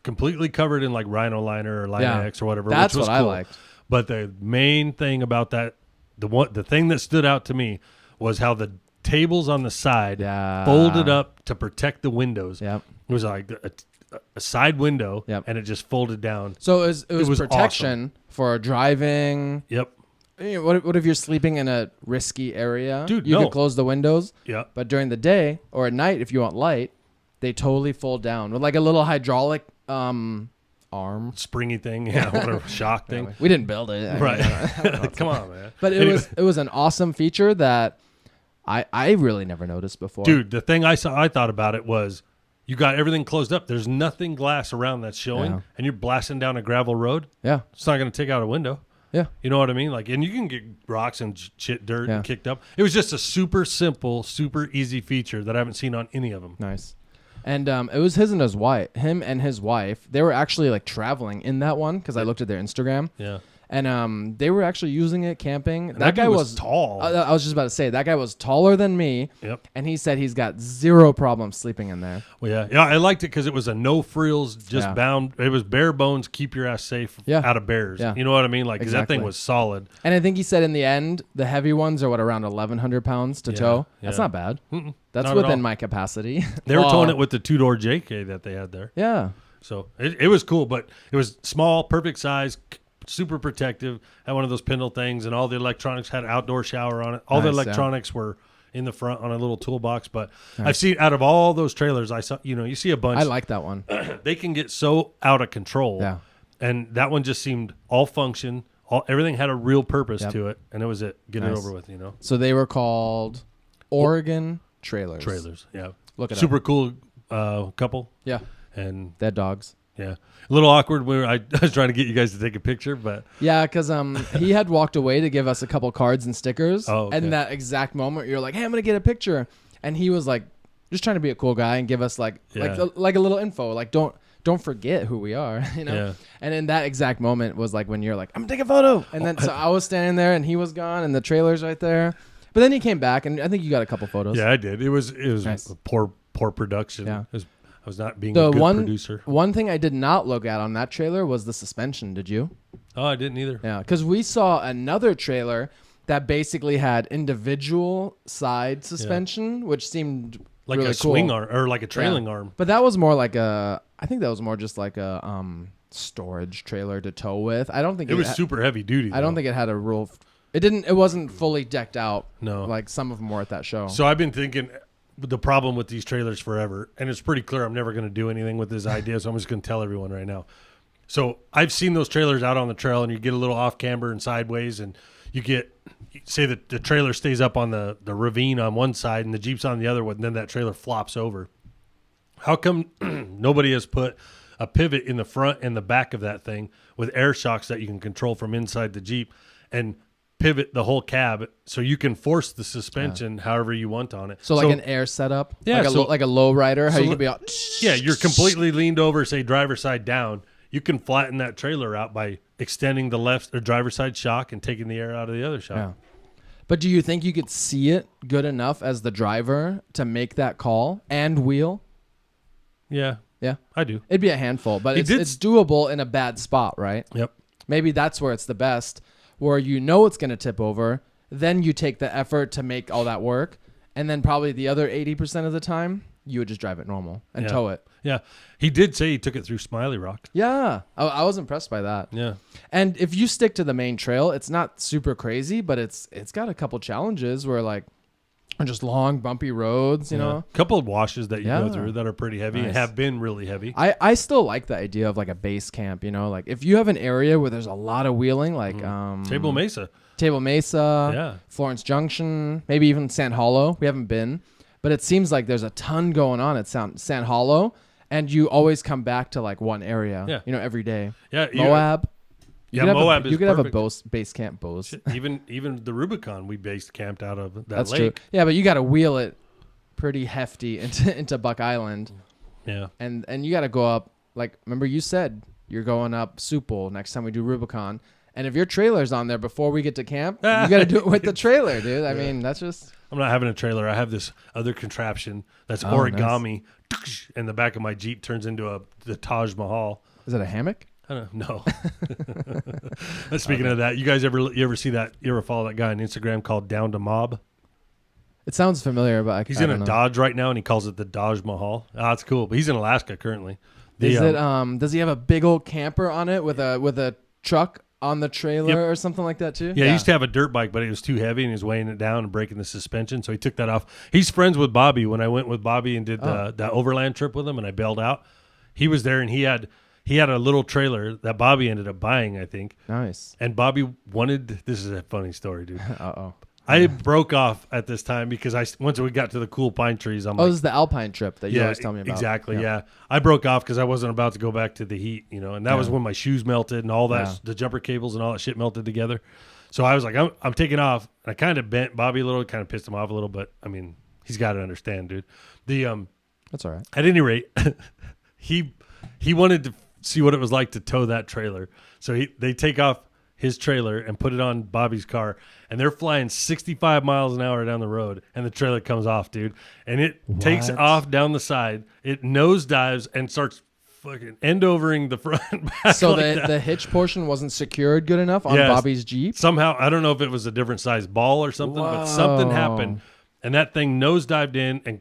completely covered in like Rhino liner or Line-X or whatever. That's which was what cool. I liked. But the main thing about that, the thing that stood out to me was how the tables on the side folded up to protect the windows. Yep. It was like a side window, Yep. and it just folded down. So it was protection awesome. for driving. Yep. What if you're sleeping in a risky area? Dude, you could close the windows. Yeah. But during the day or at night, if you want light, they totally fold down with like a little hydraulic arm. Springy thing, whatever, shock thing. We didn't build it. Right. Come on, man. But it was an awesome feature that I really never noticed before. Dude, the thing I thought about it was you got everything closed up. There's nothing glass around that's showing, and you're blasting down a gravel road. Yeah. It's not going to take out a window. Yeah. You know what I mean? Like, and you can get rocks and shit, dirt and kicked up. It was just a super simple, super easy feature that I haven't seen on any of them. Nice. And it was him and his wife. They were actually like traveling in that one because I looked at their Instagram. Yeah. And they were actually using it camping. And that guy was tall. I was just about to say, that guy was taller than me. Yep. And he said he's got zero problem sleeping in there. Well, yeah. I liked it because it was a no frills, just bound. It was bare bones, keep your ass safe out of bears. Yeah. You know what I mean? Like, because that thing was solid. And I think he said in the end, the heavy ones are around 1,100 pounds to tow. That's not bad. That's not within my capacity. They were towing it with the 2-door JK that they had there. Yeah. So it was cool, but it was small, perfect size, super protective. Had one of those Pendle things, and all the electronics had outdoor shower on it. All the electronics were in the front on a little toolbox. But I've seen out of all those trailers, I saw, you see a bunch. I like that one. They can get so out of control. Yeah. And that one just seemed all function. Everything had a real purpose to it, and it was it. Get it over with, So they were called Oregon Trailers. Trailers, yeah. Look at super cool couple. Yeah. And dead dogs. Yeah. A little awkward when I was trying to get you guys to take a picture, but yeah, because he had walked away to give us a couple cards and stickers. Oh, okay. And in that exact moment, you're like, "Hey, I'm gonna get a picture," and he was like, just trying to be a cool guy and give us like a little info, like don't forget who we are, Yeah. And in that exact moment was like when you're like, "I'm gonna take a photo," and then so I was standing there and he was gone and the trailer's right there, but then he came back and I think you got a couple photos. Yeah, I did. It was nice. poor production. Yeah. I was not being a good producer. One thing I did not look at on that trailer was the suspension. Did you? Oh, I didn't either. Yeah, because we saw another trailer that basically had individual side suspension, which seemed like really a cool. swing arm or like a trailing arm. But that was more like I think that was more just like a storage trailer to tow with. I don't think it was super heavy duty. I don't think it had a real. It wasn't fully decked out. No, like some of them were at that show. So I've been thinking the problem with these trailers forever, and it's pretty clear I'm never going to do anything with this idea, so I'm just going to tell everyone right now. So I've seen those trailers out on the trail, and you get a little off camber and sideways, and you get, say that the trailer stays up on the ravine on one side and the Jeep's on the other one, and then that trailer flops over. How come nobody has put a pivot in the front and the back of that thing with air shocks that you can control from inside the Jeep and pivot the whole cab so you can force the suspension however you want on it? So like an air setup? Yeah. Like a low rider? How you can be all... Yeah, you're completely leaned over, say driver's side down. You can flatten that trailer out by extending the left or driver's side shock and taking the air out of the other shock. Yeah. But do you think you could see it good enough as the driver to make that call and wheel? Yeah. Yeah. I do. It'd be a handful, but it's doable in a bad spot, right? Yep. Maybe that's where it's the best, where you know it's going to tip over, then you take the effort to make all that work, and then probably the other 80% of the time, you would just drive it normal and tow it. Yeah. He did say he took it through Smiley Rock. Yeah. I was impressed by that. Yeah. And if you stick to the main trail, it's not super crazy, but it's got a couple challenges where like just long, bumpy roads, you know. A couple of washes that you go through that are pretty heavy and have been really heavy. I still like the idea of like a base camp, you know, like if you have an area where there's a lot of wheeling, like Table Mesa, Florence Junction, maybe even Sand Hollow. We haven't been, but it seems like there's a ton going on at Sand Hollow, and you always come back to like one area, you know, every day. Yeah. Moab. Moab is you could perfect. have a base camp Bose. Even the Rubicon we base camped out of that That's lake. True. Yeah, but you got to wheel it pretty hefty into Buck Island. Yeah. And you got to go up, like, remember you said you're going up Supple next time we do Rubicon. And if your trailer's on there before we get to camp, you got to do it with the trailer, dude. I mean, that's just... I'm not having a trailer. I have this other contraption that's origami, nice. And the back of my Jeep turns into the Taj Mahal. Is it a hammock? I don't know. Speaking of that, you guys you ever see that? You ever follow that guy on Instagram called Down to Mob? It sounds familiar, but he's in a Dodge right now, and he calls it the Dodge Mahal. Oh, it's cool. But he's in Alaska currently. Does he have a big old camper on it with a truck on the trailer or something like that too? Yeah, he used to have a dirt bike, but it was too heavy, and he was weighing it down and breaking the suspension, so he took that off. He's friends with Bobby. When I went with Bobby and did the overland trip with him, and I bailed out, he was there, and he had a little trailer that Bobby ended up buying, I think. Nice. And Bobby this is a funny story, dude. Uh-oh. I broke off at this time because once we got to the cool pine trees, I'm this is the Alpine trip that you always tell me about. Exactly, yeah. I broke off because I wasn't about to go back to the heat, you know, and that was when my shoes melted and all that, the jumper cables and all that shit melted together. So I was like, I'm taking off. And I kind of bent Bobby a little, kind of pissed him off a little, but I mean, he's got to understand, dude. That's all right. At any rate, he wanted to see what it was like to tow that trailer. So they take off his trailer and put it on Bobby's car, and they're flying 65 miles an hour down the road, and the trailer comes off, dude. And it takes off down the side. It nosedives and starts fucking end-overing the front and back. So the hitch portion wasn't secured good enough on Bobby's Jeep? Somehow, I don't know if it was a different size ball or something, but something happened, and that thing nosedived in, and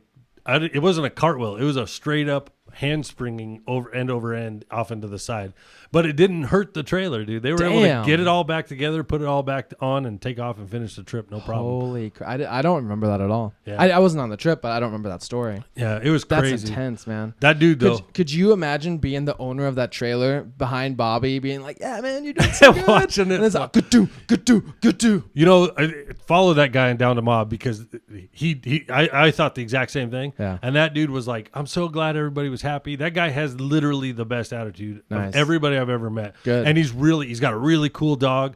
it wasn't a cartwheel. It was a straight-up handspringing over end off into the side. But it didn't hurt the trailer, dude. They were able to get it all back together, put it all back on, and take off and finish the trip, no problem. Holy crap. I don't remember that at all. Yeah. I wasn't on the trip, but I don't remember that story. Yeah, it was crazy. That's intense, man. That dude, though. Could you imagine being the owner of that trailer behind Bobby, being like, yeah, man, you're doing so good. Watching it. And it's like, good do. You know, follow that guy down to Moab because I thought the exact same thing. Yeah. And that dude was like, I'm so glad everybody was happy. That guy has literally the best attitude of everybody I've ever met. Good. And he's got a really cool dog.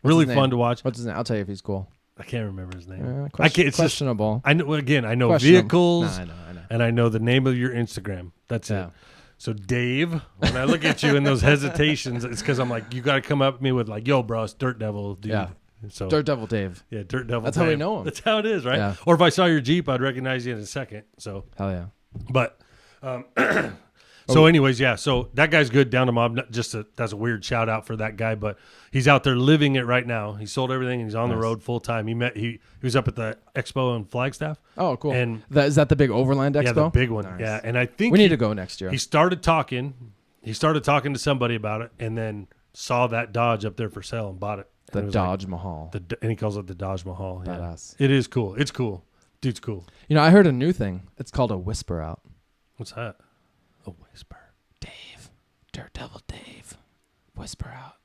Really fun to watch. What's his name? I'll tell you if he's cool. I can't remember his name. It's questionable. I know vehicles. No, I know. And I know the name of your Instagram. That's it. So Dave, when I look at you in those hesitations, it's because I'm like, you got to come up to me with like, yo, bro, it's Dirt Devil, dude. Yeah. So Dirt Devil Dave. Yeah, Dirt Devil. That's Dave. how we know him. That's how it is, right? Yeah. Or if I saw your Jeep, I'd recognize you in a second. So hell yeah. But so anyways, yeah. So that guy's good down to Mob. That's a weird shout out for that guy, but he's out there living it right now. He sold everything and he's on the road full time. He was up at the Expo in Flagstaff. Oh, cool. And is that the big Overland Expo? Yeah, the big one. Nice. Yeah, and I think we need to go next year. He started talking to somebody about it, and then saw that Dodge up there for sale and bought it. The Dodge Mahal. And he calls it the Dodge Mahal. Badass. Yeah. It is cool. It's cool. Dude's cool. You know, I heard a new thing. It's called a whisper out. What's that? A whisper. Dave. Dirt Devil Dave. Whisper out.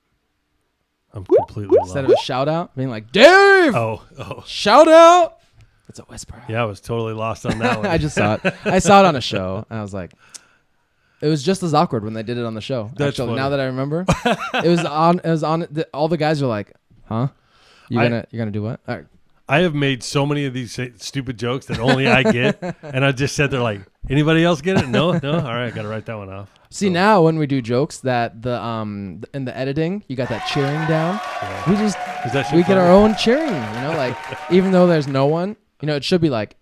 I'm completely lost. Instead of a shout out, being like, Dave! Oh. Shout out! It's a whisper out. Yeah, I was totally lost on that one. I just saw it. I saw it on a show, and I was like, it was just as awkward when they did it on the show. That's actually, funny. now that I remember, it was on. All the guys are like, "Huh? You're gonna do what?" All right. I have made so many of these stupid jokes that only I get, and I just said they're like, anybody else get it? No. All right, I got to write that one off. See, now when we do jokes, that the in the editing, you got that cheering down. Yeah. We get our own cheering. You know, like even though there's no one, you know, it should be like.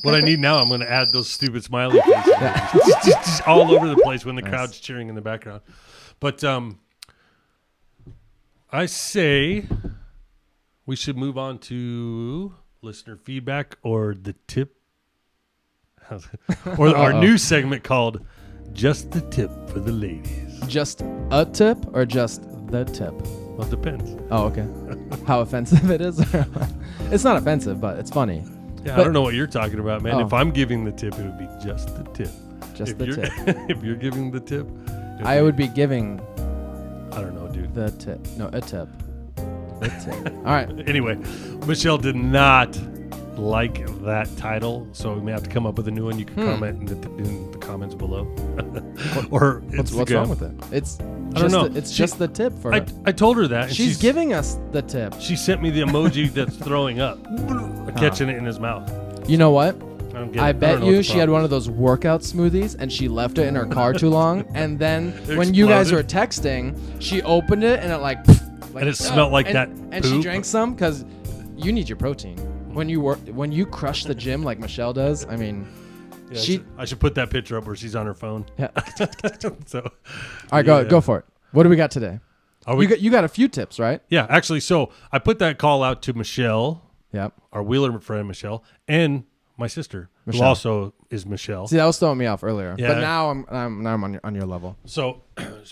What I need now, I'm going to add those stupid smiley faces. Just all over the place when the crowd's cheering in the background. But I say we should move on to listener feedback or the tip. Or our new segment called Just the Tip for the Ladies. Just a tip or just the tip? Well, it depends. Oh, okay. How offensive it is? It's not offensive, but it's funny. Yeah, I don't know what you're talking about, man. If I'm giving the tip, it would be just the tip. Just the tip. If you're giving the tip, I would be giving. I don't know, dude. The tip. No, a tip. The tip. All right. Anyway, Michelle did not like that title, so we may have to come up with a new one. You can comment in the comments below. Or what's wrong with it? It's I don't know. It's just the tip for her. I told her that. And she's giving us the tip. She sent me the emoji that's throwing up, catching it in his mouth. You know what? I bet you she had one of those workout smoothies and she left it in her car too long. And then when you guys were texting, she opened it and it like and it smelled like that. And she drank some because you need your protein. When you crush the gym like Michelle does, I mean, yeah, I should put that picture up where she's on her phone. Yeah. So, all right, go for it. What do we got today? You got a few tips, right? Yeah, actually. So I put that call out to Michelle. Yep. Our Wheeler friend Michelle and my sister, Michelle. who also is Michelle. See, that was throwing me off earlier. Yeah. But now I'm on your level. So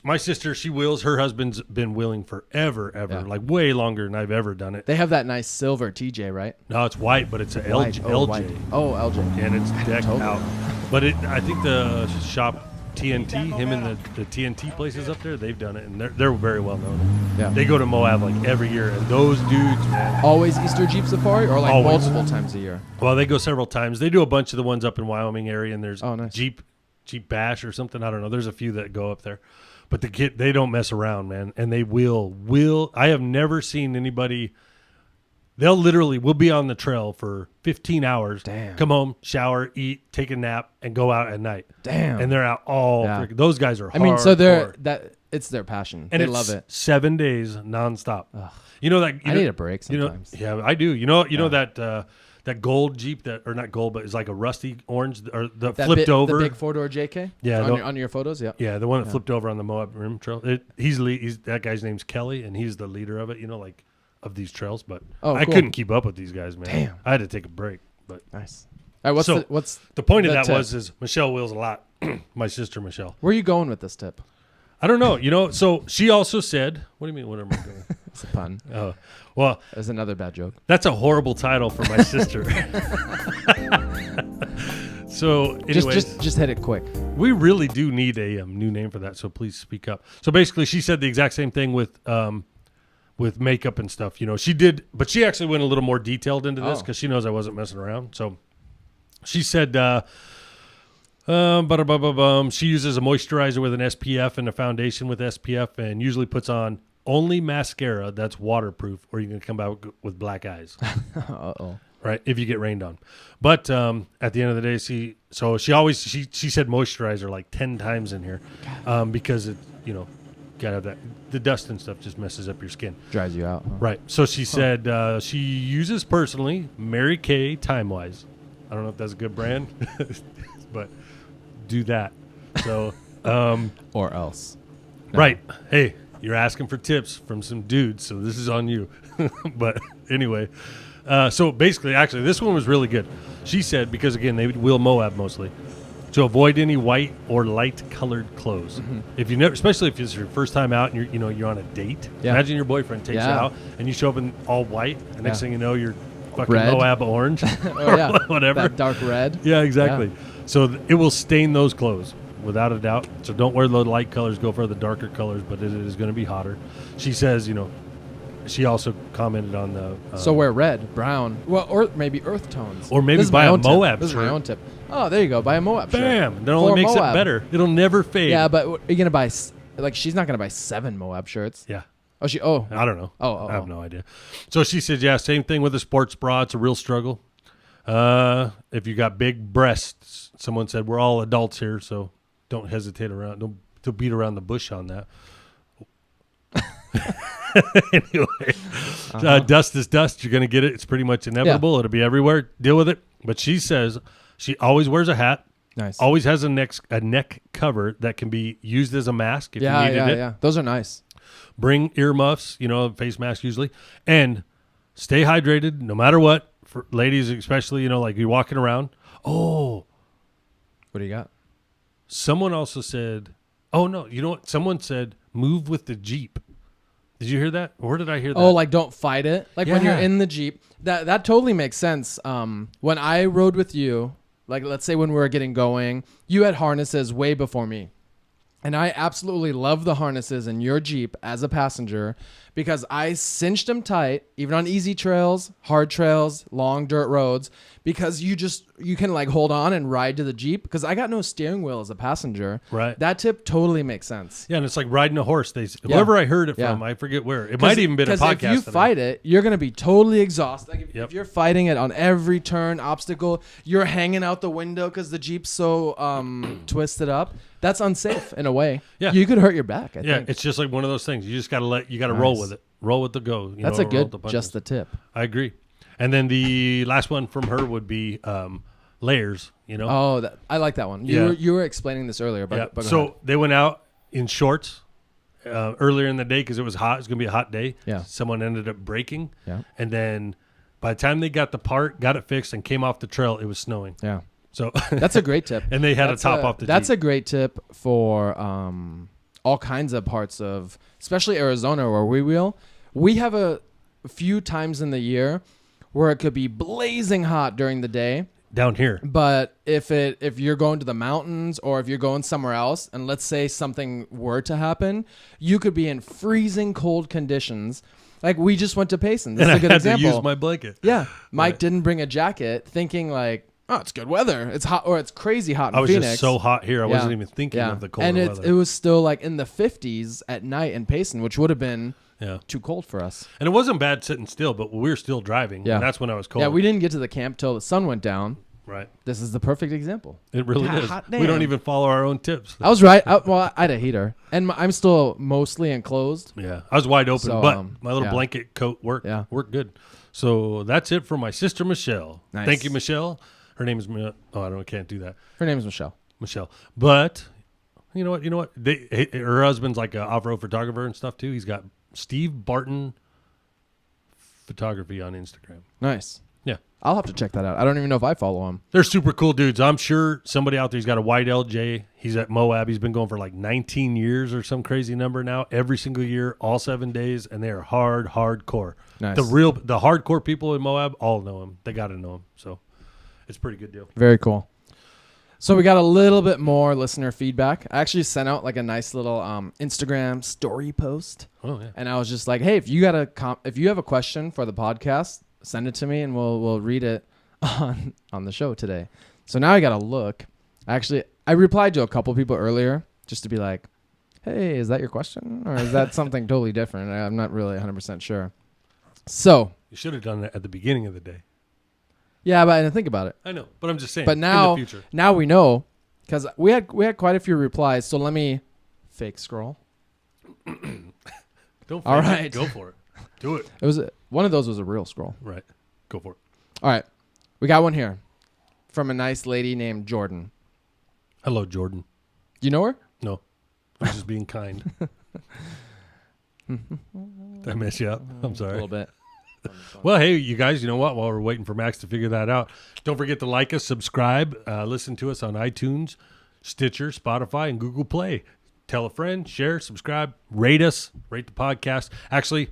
my sister, she wheels. Her husband's been wheeling forever, like way longer than I've ever done it. They have that nice silver TJ, right? No, it's white, but it's a LJ. Oh, LJ. And it's decked out. But I think the shop TNT, him and the TNT places up there, they've done it, and they're very well known. Yeah. They go to Moab like every year, and those dudes, man. Always Easter Jeep Safari, or like Always. multiple times a year? Well, they go several times. They do a bunch of the ones up in Wyoming area, and there's nice. Jeep Bash or something. I don't know. There's a few that go up there, but they don't mess around, man, and they will. I have never seen anybody. We'll be on the trail for 15 hours. Damn. Come home, shower, eat, take a nap, and go out at night. Damn. And they're out all. Those guys are. I mean, so it's their passion. And they love it. 7 days nonstop. Ugh. You know that. I need a break sometimes. Yeah, I do. You know that gold Jeep or not gold, but it's like a rusty orange or that flipped over. The big 4-door JK. Yeah, on your photos. Yeah. Yeah, the one that flipped over on the Moab Rim Trail. That guy's name's Kelly, and he's the leader of it. You know, like. Of these trails, but I couldn't keep up with these guys, man. Damn. I had to take a break. But nice. All right, what's the point of that is Michelle wheels a lot. my sister Michelle. Where are you going with this tip? I don't know. So she also said, what do you mean, what am I doing? It's a pun. Oh, well. That's another bad joke. That's a horrible title for my sister. So anyways. Just hit it quick. We really do need a new name for that, so please speak up. So basically, she said the exact same thing with makeup and stuff. She did, but she actually went a little more detailed into this because she knows I wasn't messing around. So she said she uses a moisturizer with an SPF and a foundation with SPF and usually puts on only mascara that's waterproof or you're going to come out with black eyes. Uh-oh. Right, if you get rained on. But at the end of the day, she said moisturizer like 10 times in here because it, gotta have that. The dust and stuff just messes up your skin. Dries you out. Huh? Right. So she said she uses personally Mary Kay Time Wise. I don't know if that's a good brand, but do that. So or else. No. Right. Hey, you're asking for tips from some dudes, so this is on you. But anyway. So basically, actually, this one was really good. She said, because again, they wheel Moab mostly, to avoid any white or light colored clothes. Mm-hmm. If you never, especially if it's your first time out and you're on a date. Yeah. Imagine your boyfriend takes you out and you show up in all white. And next thing you know, you're fucking red. Moab orange or whatever. That dark red. Yeah, exactly. Yeah. So it will stain those clothes without a doubt. So don't wear the light colors. Go for the darker colors, but it is going to be hotter. She says, she also commented on the... so wear red, brown, or maybe earth tones. Or maybe buy a Moab shirt. This is my own tip. Oh, there you go. Buy a Moab shirt. Bam! That only makes it better. It'll never fade. Yeah, but are you going to buy... she's not going to buy 7 Moab shirts. Yeah. I don't know. I have no idea. So she said, yeah, same thing with a sports bra. It's a real struggle. If you got big breasts, someone said, we're all adults here, so don't hesitate around. Don't beat around the bush on that. Anyway, dust is dust. You're going to get it. It's pretty much inevitable. Yeah. It'll be everywhere. Deal with it. But she says she always wears a hat. Nice. Always has a neck cover that can be used as a mask if you needed it. Yeah. Those are nice. Bring earmuffs, face mask usually. And stay hydrated no matter what. For ladies especially, like you're walking around. Oh. What do you got? Someone also said, oh, no. You know what? Someone said move with the Jeep. Did you hear that? Where did I hear that? Oh, don't fight it. When you're in the Jeep, that totally makes sense. When I rode with you, let's say when we were getting going, you had harnesses way before me. And I absolutely love the harnesses in your Jeep as a passenger because I cinched them tight, even on easy trails, hard trails, long dirt roads, because you can hold on and ride to the Jeep because I got no steering wheel as a passenger. Right. That tip totally makes sense. Yeah, and it's like riding a horse. Whoever I heard it from, I forget where. It might even been a podcast. Because if you fight it, you're going to be totally exhausted. If you're fighting it on every turn, obstacle, you're hanging out the window because the Jeep's so twisted up. That's unsafe in a way. Yeah. You could hurt your back, I think. It's just like one of those things. You just got to roll with it. Roll with the go. That's a good, just the tip. I agree. And then the last one from her would be layers, Oh, I like that one. You were explaining this earlier. But so they went out in shorts earlier in the day because it was hot. It was going to be a hot day. Yeah. Someone ended up breaking. Yeah. And then by the time they got it fixed and came off the trail, it was snowing. Yeah. So that's a great tip. And they had to top off the That's Jeep. a great tip for all kinds of parts of, especially Arizona where we wheel. We have a few times in the year where it could be blazing hot during the day. Down here. But if you're going to the mountains or if you're going somewhere else, and let's say something were to happen, you could be in freezing cold conditions. Like we just went to Payson. This is a good example. I had to use my blanket. Yeah. Mike didn't bring a jacket thinking oh, it's good weather. It's hot or it's crazy hot in Phoenix. I was just so hot here. I wasn't even thinking of the cold weather. And it was still in the 50s at night in Payson, which would have been too cold for us. And it wasn't bad sitting still, but we were still driving. Yeah. And that's when I was cold. Yeah, we didn't get to the camp till the sun went down. Right. This is the perfect example. It really is. We don't even follow our own tips. I was right. I had a heater. And I'm still mostly enclosed. Yeah. I was wide open, but my little blanket coat worked good. So that's it for my sister, Michelle. Nice. Thank you, Michelle. Her name is I can't do that. Her name is Michelle. But you know what? Her husband's like an off-road photographer and stuff too. He's got Steve Barton Photography on Instagram. Nice. Yeah. I'll have to check that out. I don't even know if I follow him. They're super cool dudes. I'm sure somebody out there's got a white LJ. He's at Moab. He's been going for like 19 years or some crazy number now. Every single year, all 7 days, and they are hardcore. Nice. The hardcore people in Moab all know him. They got to know him. So it's a pretty good deal. Very cool. So we got a little bit more listener feedback. I actually sent out like a nice little Instagram story post. Oh yeah. And I was just like, hey, if you have a question for the podcast, send it to me and we'll read it on the show today. So now I got to look. Actually, I replied to a couple people earlier just to be like, hey, is that your question? Or is that something totally different? I'm not really 100% sure. So. You should have done that at the beginning of the day. Yeah, but I didn't think about it. I know, but I'm just saying. But now, in the future. now we know because we had quite a few replies. So let me fake scroll. Don't All right. Go for it. Do it. It was one of those was a real scroll. Right. Go for it. All right. We got one here from a nice lady named Jordan. Hello, Jordan. You know her? No. I'm just being kind. Did I mess you up? I'm sorry. A little bit. Well, hey, you guys, you know what? While we're waiting for Max to figure that out, don't forget to like us, subscribe, listen to us on iTunes, Stitcher, Spotify, and Google Play. Tell a friend, share, subscribe, rate us, rate the podcast. Actually,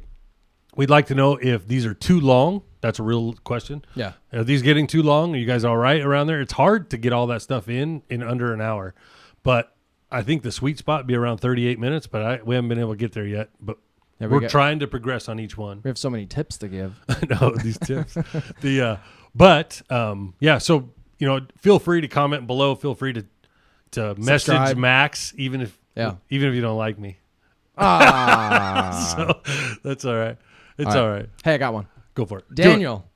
we'd like to know if these are too long. That's a real question. Yeah. Are these getting too long? Are you guys all right around there? It's hard to get all that stuff in under an hour. But I think the sweet spot would be around 38 minutes, but we haven't been able to get there yet. But yeah, we're trying to progress on each one. We have so many tips to give. I know these tips. So, feel free to comment below. Feel free to message Max, even if you don't like me. So that's all right. It's all right. Hey, I got one. Go for it. Daniel.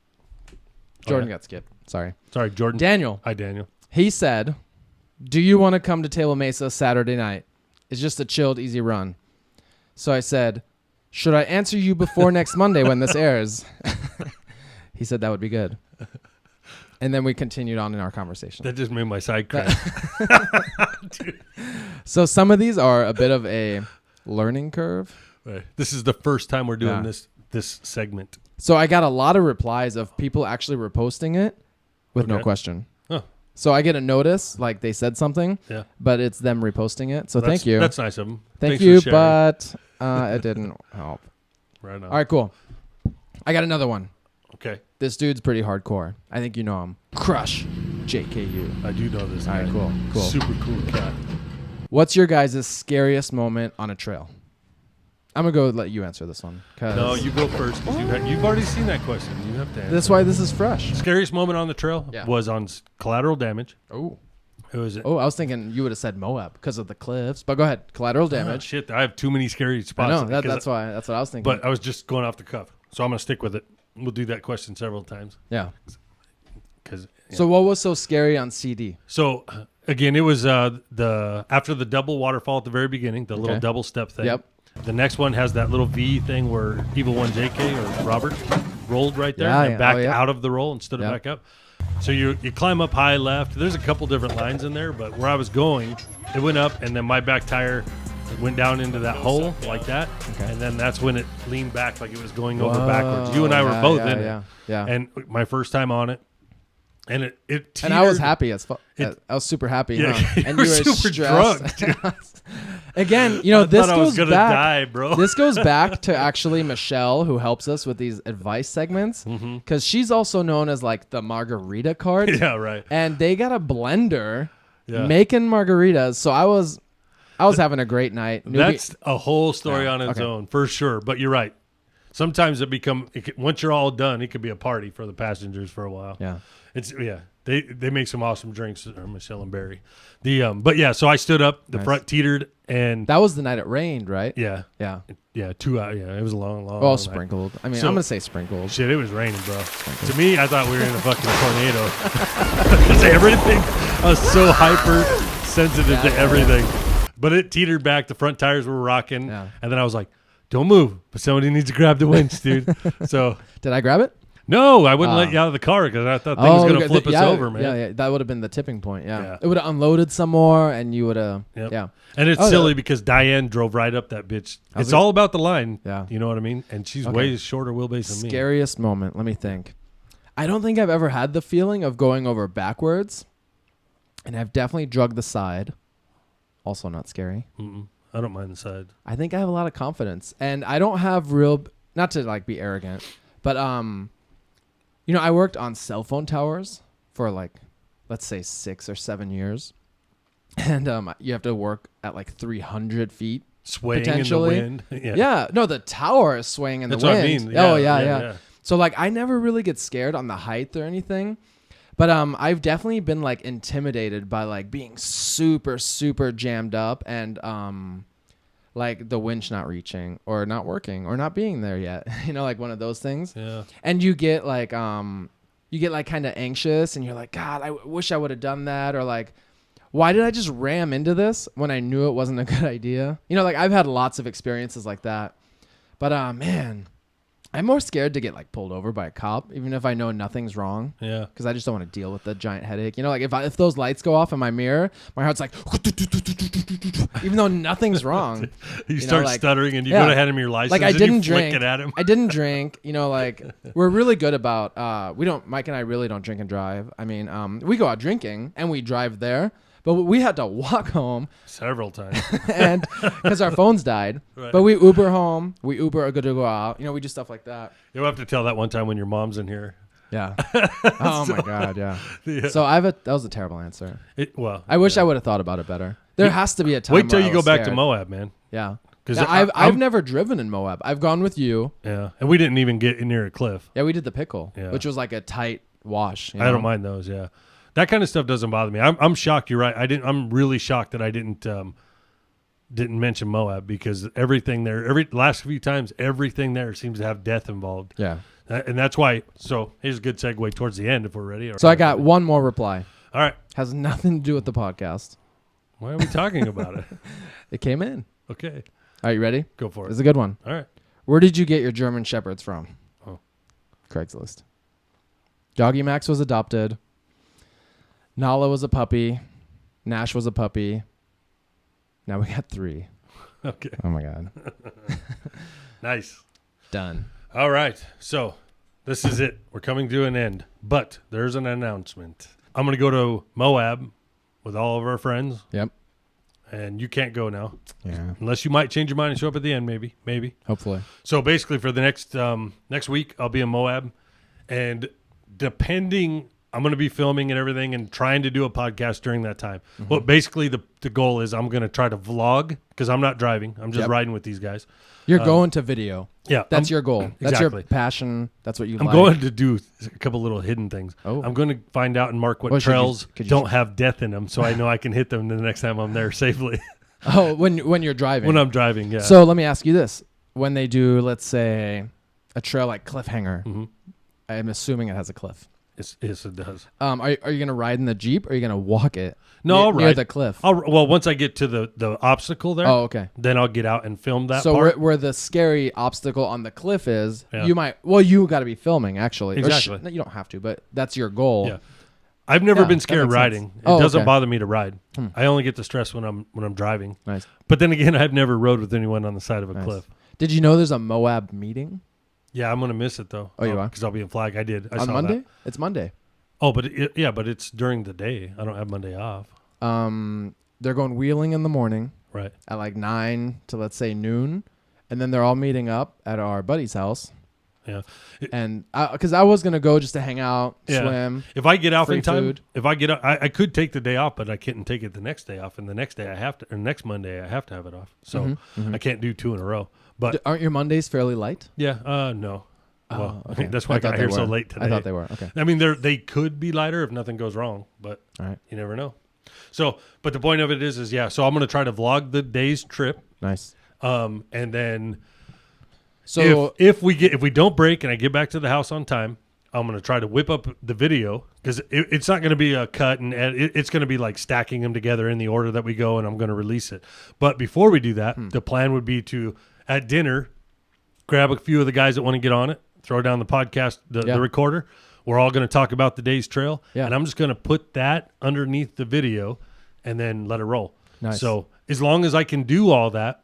Jordan got skipped. Sorry, Jordan. Daniel. Hi, Daniel. He said, do you want to come to Table Mesa Saturday night? It's just a chilled, easy run. So I said, should I answer you before next Monday when this airs? He said that would be good. And then we continued on in our conversation. That just made my side crack. So some of these are a bit of a learning curve. Right. This is the first time we're doing this segment. So I got a lot of replies of people actually reposting it with no question. Oh. So I get a notice, like they said something, but it's them reposting it. So thank you. That's nice of them. Thank you, but it didn't help. Right on. All right, cool. I got another one. Okay. This dude's pretty hardcore. I think you know him. Crush JKU. I do know this guy. All right, cool. Super cool cat. What's your guys' scariest moment on a trail? I'm going to let you answer this one. No, you go first. You've already seen that question. You have to answer. That's why this is fresh. Scariest moment on the trail was on collateral damage. Oh. It was. I was thinking you would have said Moab because of the cliffs. But go ahead. Collateral damage. Shit, I have too many scary spots. I know. That's what I was thinking. But I was just going off the cuff. So I'm going to stick with it. We'll do that question several times. Yeah. So what was so scary on CD? So, again, it was after the double waterfall at the very beginning, the little double step thing. Yep. The next one has that little V thing where Evil One JK or Robert rolled right there and backed out of the roll and stood it back up. So you climb up high left. There's a couple different lines in there, but where I was going, it went up, and then my back tire went down into that hole like that, and then that's when it leaned back like it was going over backwards. You and I were both in it. Yeah. And my first time on it. And it teetered. And I was happy as fuck. I was super happy. Yeah, and you were super stressed. drunk. Again, this goes back. Die, bro. This goes back to actually Michelle, who helps us with these advice segments, because she's also known as like the margarita cart. Yeah, right. And they got a blender making margaritas. So I was having a great night. That's a whole story on its own for sure. But you're right. Sometimes once you're all done, it could be a party for the passengers for a while. Yeah. They make some awesome drinks, Michelle and Barry. So I stood up, the front tetered, and that was the night it rained, right? Yeah. 2 hours. Yeah, it was a long. Well, sprinkled. I mean, I'm gonna say sprinkled. Shit, it was raining, bro. Sprinkled. To me, I thought we were in a fucking tornado. Because everything, I was so hyper sensitive to everything. But it teetered back. The front tires were rocking, and then I was like, "Don't move!" But somebody needs to grab the winch, dude. So did I grab it? No, I wouldn't let you out of the car because I thought things was going to flip us over, man. Yeah, that would have been the tipping point. Yeah. It would have unloaded some more, and you would have. Yep. Yeah. And it's silly because Diane drove right up that bitch. It's all about the line. Yeah. You know what I mean? And she's way shorter wheelbase than me. Scariest moment. Let me think. I don't think I've ever had the feeling of going over backwards, and I've definitely drugged the side. Also not scary. I don't mind the side. I think I have a lot of confidence, and I don't have not to like be arrogant, but I worked on cell phone towers for like, let's say 6 or 7 years, and you have to work at like 300 feet. Swaying in the wind. Yeah. No, the tower is swaying in the wind. That's what I mean. Yeah, yeah. So like, I never really get scared on the height or anything, but I've definitely been like intimidated by like being super, super jammed up and like the winch not reaching or not working or not being there yet. Like one of those things. Yeah. And you get like kind of anxious and you're like, God, I wish I would have done that, or like, why did I just ram into this when I knew it wasn't a good idea? Like I've had lots of experiences like that. But man, I'm more scared to get like pulled over by a cop, even if I know nothing's wrong. Yeah. Because I just don't want to deal with the giant headache. Like if those lights go off in my mirror, my heart's like, even though nothing's wrong. You start like, stuttering and you go to hand him your license. Like I didn't drink. Flick it at him. I didn't drink. Like we're really good about. Mike and I really don't drink and drive. I mean, we go out drinking and we drive there. But we had to walk home several times, and because our phones died. Right. But we Uber home. We Uber are good to go out. We do stuff like that. You'll have to tell that one time when your mom's in here. Yeah. Oh my God. Yeah. So that was a terrible answer. I wish I would have thought about it better. There has to be a time. Wait till you go back to Moab, man. Yeah. Because I've never driven in Moab. I've gone with you. Yeah, and we didn't even get near a cliff. Yeah, we did the pickle, which was like a tight wash. I don't mind those. Yeah. That kind of stuff doesn't bother me. I'm shocked. You're right. I'm really shocked that I didn't mention Moab, because everything there, last few times, everything there seems to have death involved. Yeah, and that's why. So here's a good segue towards the end if we're ready. So I got one more reply. All right, has nothing to do with the podcast. Why are we talking about it? It came in. Okay. Are you ready? Go for it. It's a good one. All right. Where did you get your German Shepherds from? Oh, Craigslist. Doggy Max was adopted. Nala was a puppy. Nash was a puppy. Now we got 3. Okay. Oh, my God. Nice. Done. All right. So this is it. We're coming to an end. But there's an announcement. I'm going to go to Moab with all of our friends. Yep. And you can't go now. Yeah. Unless you might change your mind and show up at the end, maybe. Hopefully. So basically for the next week, I'll be in Moab. And depending... I'm going to be filming and everything and trying to do a podcast during that time. Mm-hmm. Well, basically the goal is I'm going to try to vlog, because I'm not driving. I'm just riding with these guys. You're going to video. Yeah. That's your goal. That's exactly. your passion. That's what you like. I'm going to do a couple little hidden things. Oh. I'm going to find out and mark what trails don't have death in them, so I know I can hit them the next time I'm there safely. Oh, when you're driving. When I'm driving, yeah. So let me ask you this. When they do, let's say, a trail like Cliffhanger, mm-hmm. I'm assuming it has a cliff. Yes, it does. Are you going to ride in the Jeep, or are you going to walk it? No, near the cliff. Well, once I get to the obstacle there, okay. Then I'll get out and film that so part. Where the scary obstacle on the cliff is, you got to be filming, actually. Exactly. You don't have to, but that's your goal. Yeah. I've never been scared riding. It doesn't bother me to ride. I only get the stress when I'm driving. Nice. But then again, I've never rode with anyone on the side of a cliff. Did you know there's a Moab meeting? Yeah, I'm going to miss it, though. Oh, you are? Because I'll be in Flag. I did. I on saw Monday? That. It's Monday. Oh, but it's during the day. I don't have Monday off. They're going wheeling in the morning. Right. At like 9 to, let's say, noon. And then they're all meeting up at our buddy's house. Yeah. And because I was going to go just to hang out, swim. If I get off in time, food. if I get up, I could take the day off, but I couldn't take it the next day off. And the next day next Monday I have to have it off. So I can't do 2 in a row. But aren't your Mondays fairly light? Yeah. No. Well, okay. That's why I got here so late today. I thought they were. Okay. I mean, they could be lighter if nothing goes wrong, but you never know. So, but the point of it is so I'm going to try to vlog the day's trip. Nice. And then if we don't break and I get back to the house on time, I'm going to try to whip up the video, because it's not going to be a cut and it's going to be like stacking them together in the order that we go, and I'm going to release it. But before we do that, the plan would be to, at dinner, grab a few of the guys that want to get on it, throw down the podcast, the recorder. We're all going to talk about the day's trail. Yeah. And I'm just going to put that underneath the video and then let it roll. Nice. So as long as I can do all that,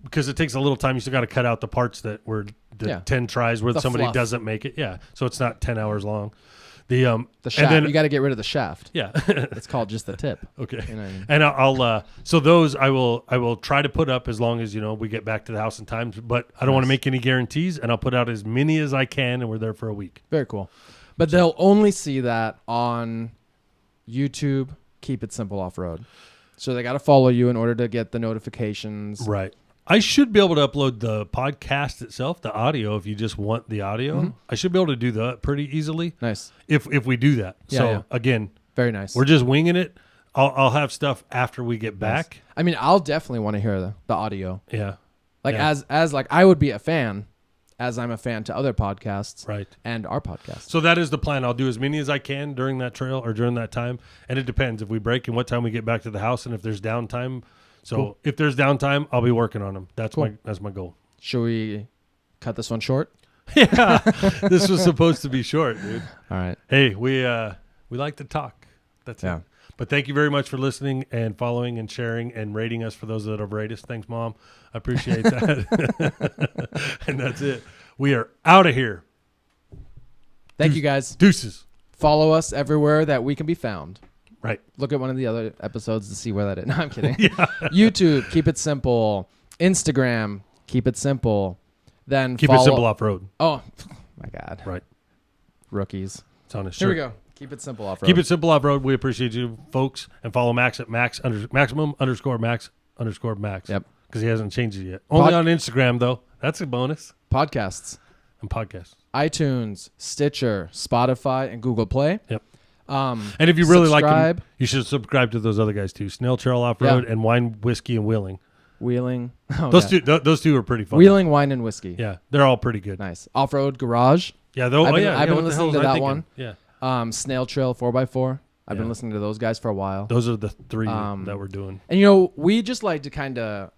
because it takes a little time. You still got to cut out the parts that were 10 tries where somebody fluff. doesn't make it. Yeah. So it's not 10 hours long. The shaft. And then, you got to get rid of the shaft. Yeah. It's called just the tip. Okay. You know what I mean? And I'll so those I will try to put up as long as, we get back to the house in time, but I don't want to make any guarantees, and I'll put out as many as I can, and we're there for a week. Very cool. But they'll only see that on YouTube, Keep It Simple Off-Road. So they got to follow you in order to get the notifications. Right. I should be able to upload the podcast itself, the audio, if you just want the audio. Mm-hmm. I should be able to do that pretty easily. Nice. If we do that. So, again. Very nice. We're just winging it. I'll have stuff after we get back. Nice. I mean, I'll definitely want to hear the audio. Yeah. Like as like I would be a fan, as I'm a fan to other podcasts. Right. And our podcast. So that is the plan. I'll do as many as I can during that trail or during that time. And it depends if we break and what time we get back to the house and if there's downtime. So if there's downtime, I'll be working on them. That's my goal. Should we cut this one short? Yeah. This was supposed to be short, dude. All right. Hey, we like to talk. That's it. But thank you very much for listening and following and sharing and rating us for those that have rated us. Thanks, Mom. I appreciate that. And that's it. We are out of here. Thank you, guys. Deuces. Follow us everywhere that we can be found. Right. Look at one of the other episodes to see where that is. No, I'm kidding. YouTube, Keep It Simple. Instagram, Keep It Simple. Then Keep It Simple Off-Road. Oh, my God. Right. Rookies. It's on his shirt. Here we go. Keep It Simple Off-Road. Keep It Simple Off-Road. We appreciate you, folks. And follow Max at maximum_max_max. Yep. Because he hasn't changed it yet. Only on Instagram, though. That's a bonus. Podcasts. And podcasts. iTunes, Stitcher, Spotify, and Google Play. Yep. And if you really like them, you should subscribe to those other guys too. Snail Trail Off-Road and Wine, Whiskey, and Wheeling. Wheeling. Oh, those two are pretty fun. Wheeling, Wine, and Whiskey. Yeah, they're all pretty good. Nice. Off-Road Garage. Yeah, I've been listening to that one. Yeah. Snail Trail 4x4. I've been listening to those guys for a while. Those are the three that we're doing. And we just like to kind of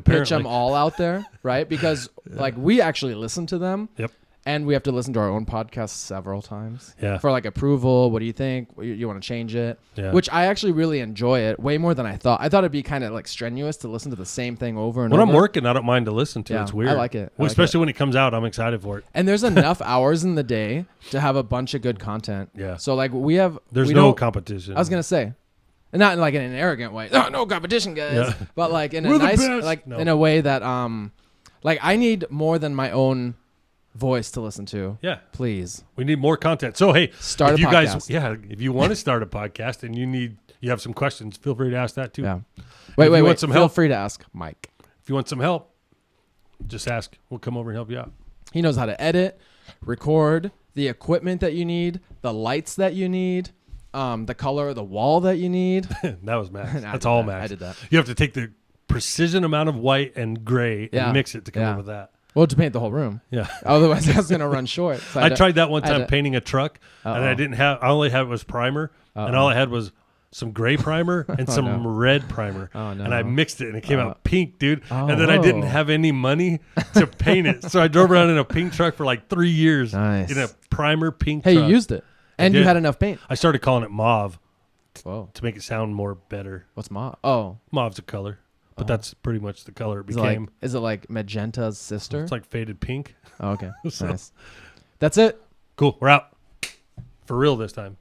pitch them all out there, right? Because like we actually listen to them. Yep. And we have to listen to our own podcast several times. Yeah. For like approval. What do you think? You want to change it? Yeah. Which I actually really enjoy it way more than I thought. I thought it'd be kind of like strenuous to listen to the same thing over and over. When I'm working, I don't mind to listen to. It's weird. I like it. Especially when it comes out, I'm excited for it. And there's enough hours in the day to have a bunch of good content. Yeah. So like there's no competition. I was gonna say, not like in an arrogant way. Oh, no competition, guys. Yeah. But like in a nice, in a way that like I need more than my own voice to listen to. Yeah. Please. We need more content. So hey, start a podcast. If you want to start a podcast and you have some questions, feel free to ask that too. Yeah. Wait. Want some help, feel free to ask Mike. If you want some help, just ask. We'll come over and help you out. He knows how to edit, record, the equipment that you need, the lights that you need, the color of the wall that you need. That was Max. That's all Max. I did that. You have to take the precision amount of white and gray and mix it to come up with that. Well, to paint the whole room. Yeah. Otherwise, that's going to run short. So I tried that one time painting a truck, and I only had was primer, and all I had was some gray primer and some red primer. Oh, no. And I mixed it, and it came out pink, dude. And then I didn't have any money to paint it. So I drove around in a pink truck for like 3 years in a primer pink truck. Hey, you used it. And you had enough paint. I started calling it mauve to make it sound more better. What's mauve? Oh. Mauve's a color. But that's pretty much the color it became. Is it like magenta's sister? It's like faded pink. Oh, okay. Nice. That's it. Cool. We're out. For real this time.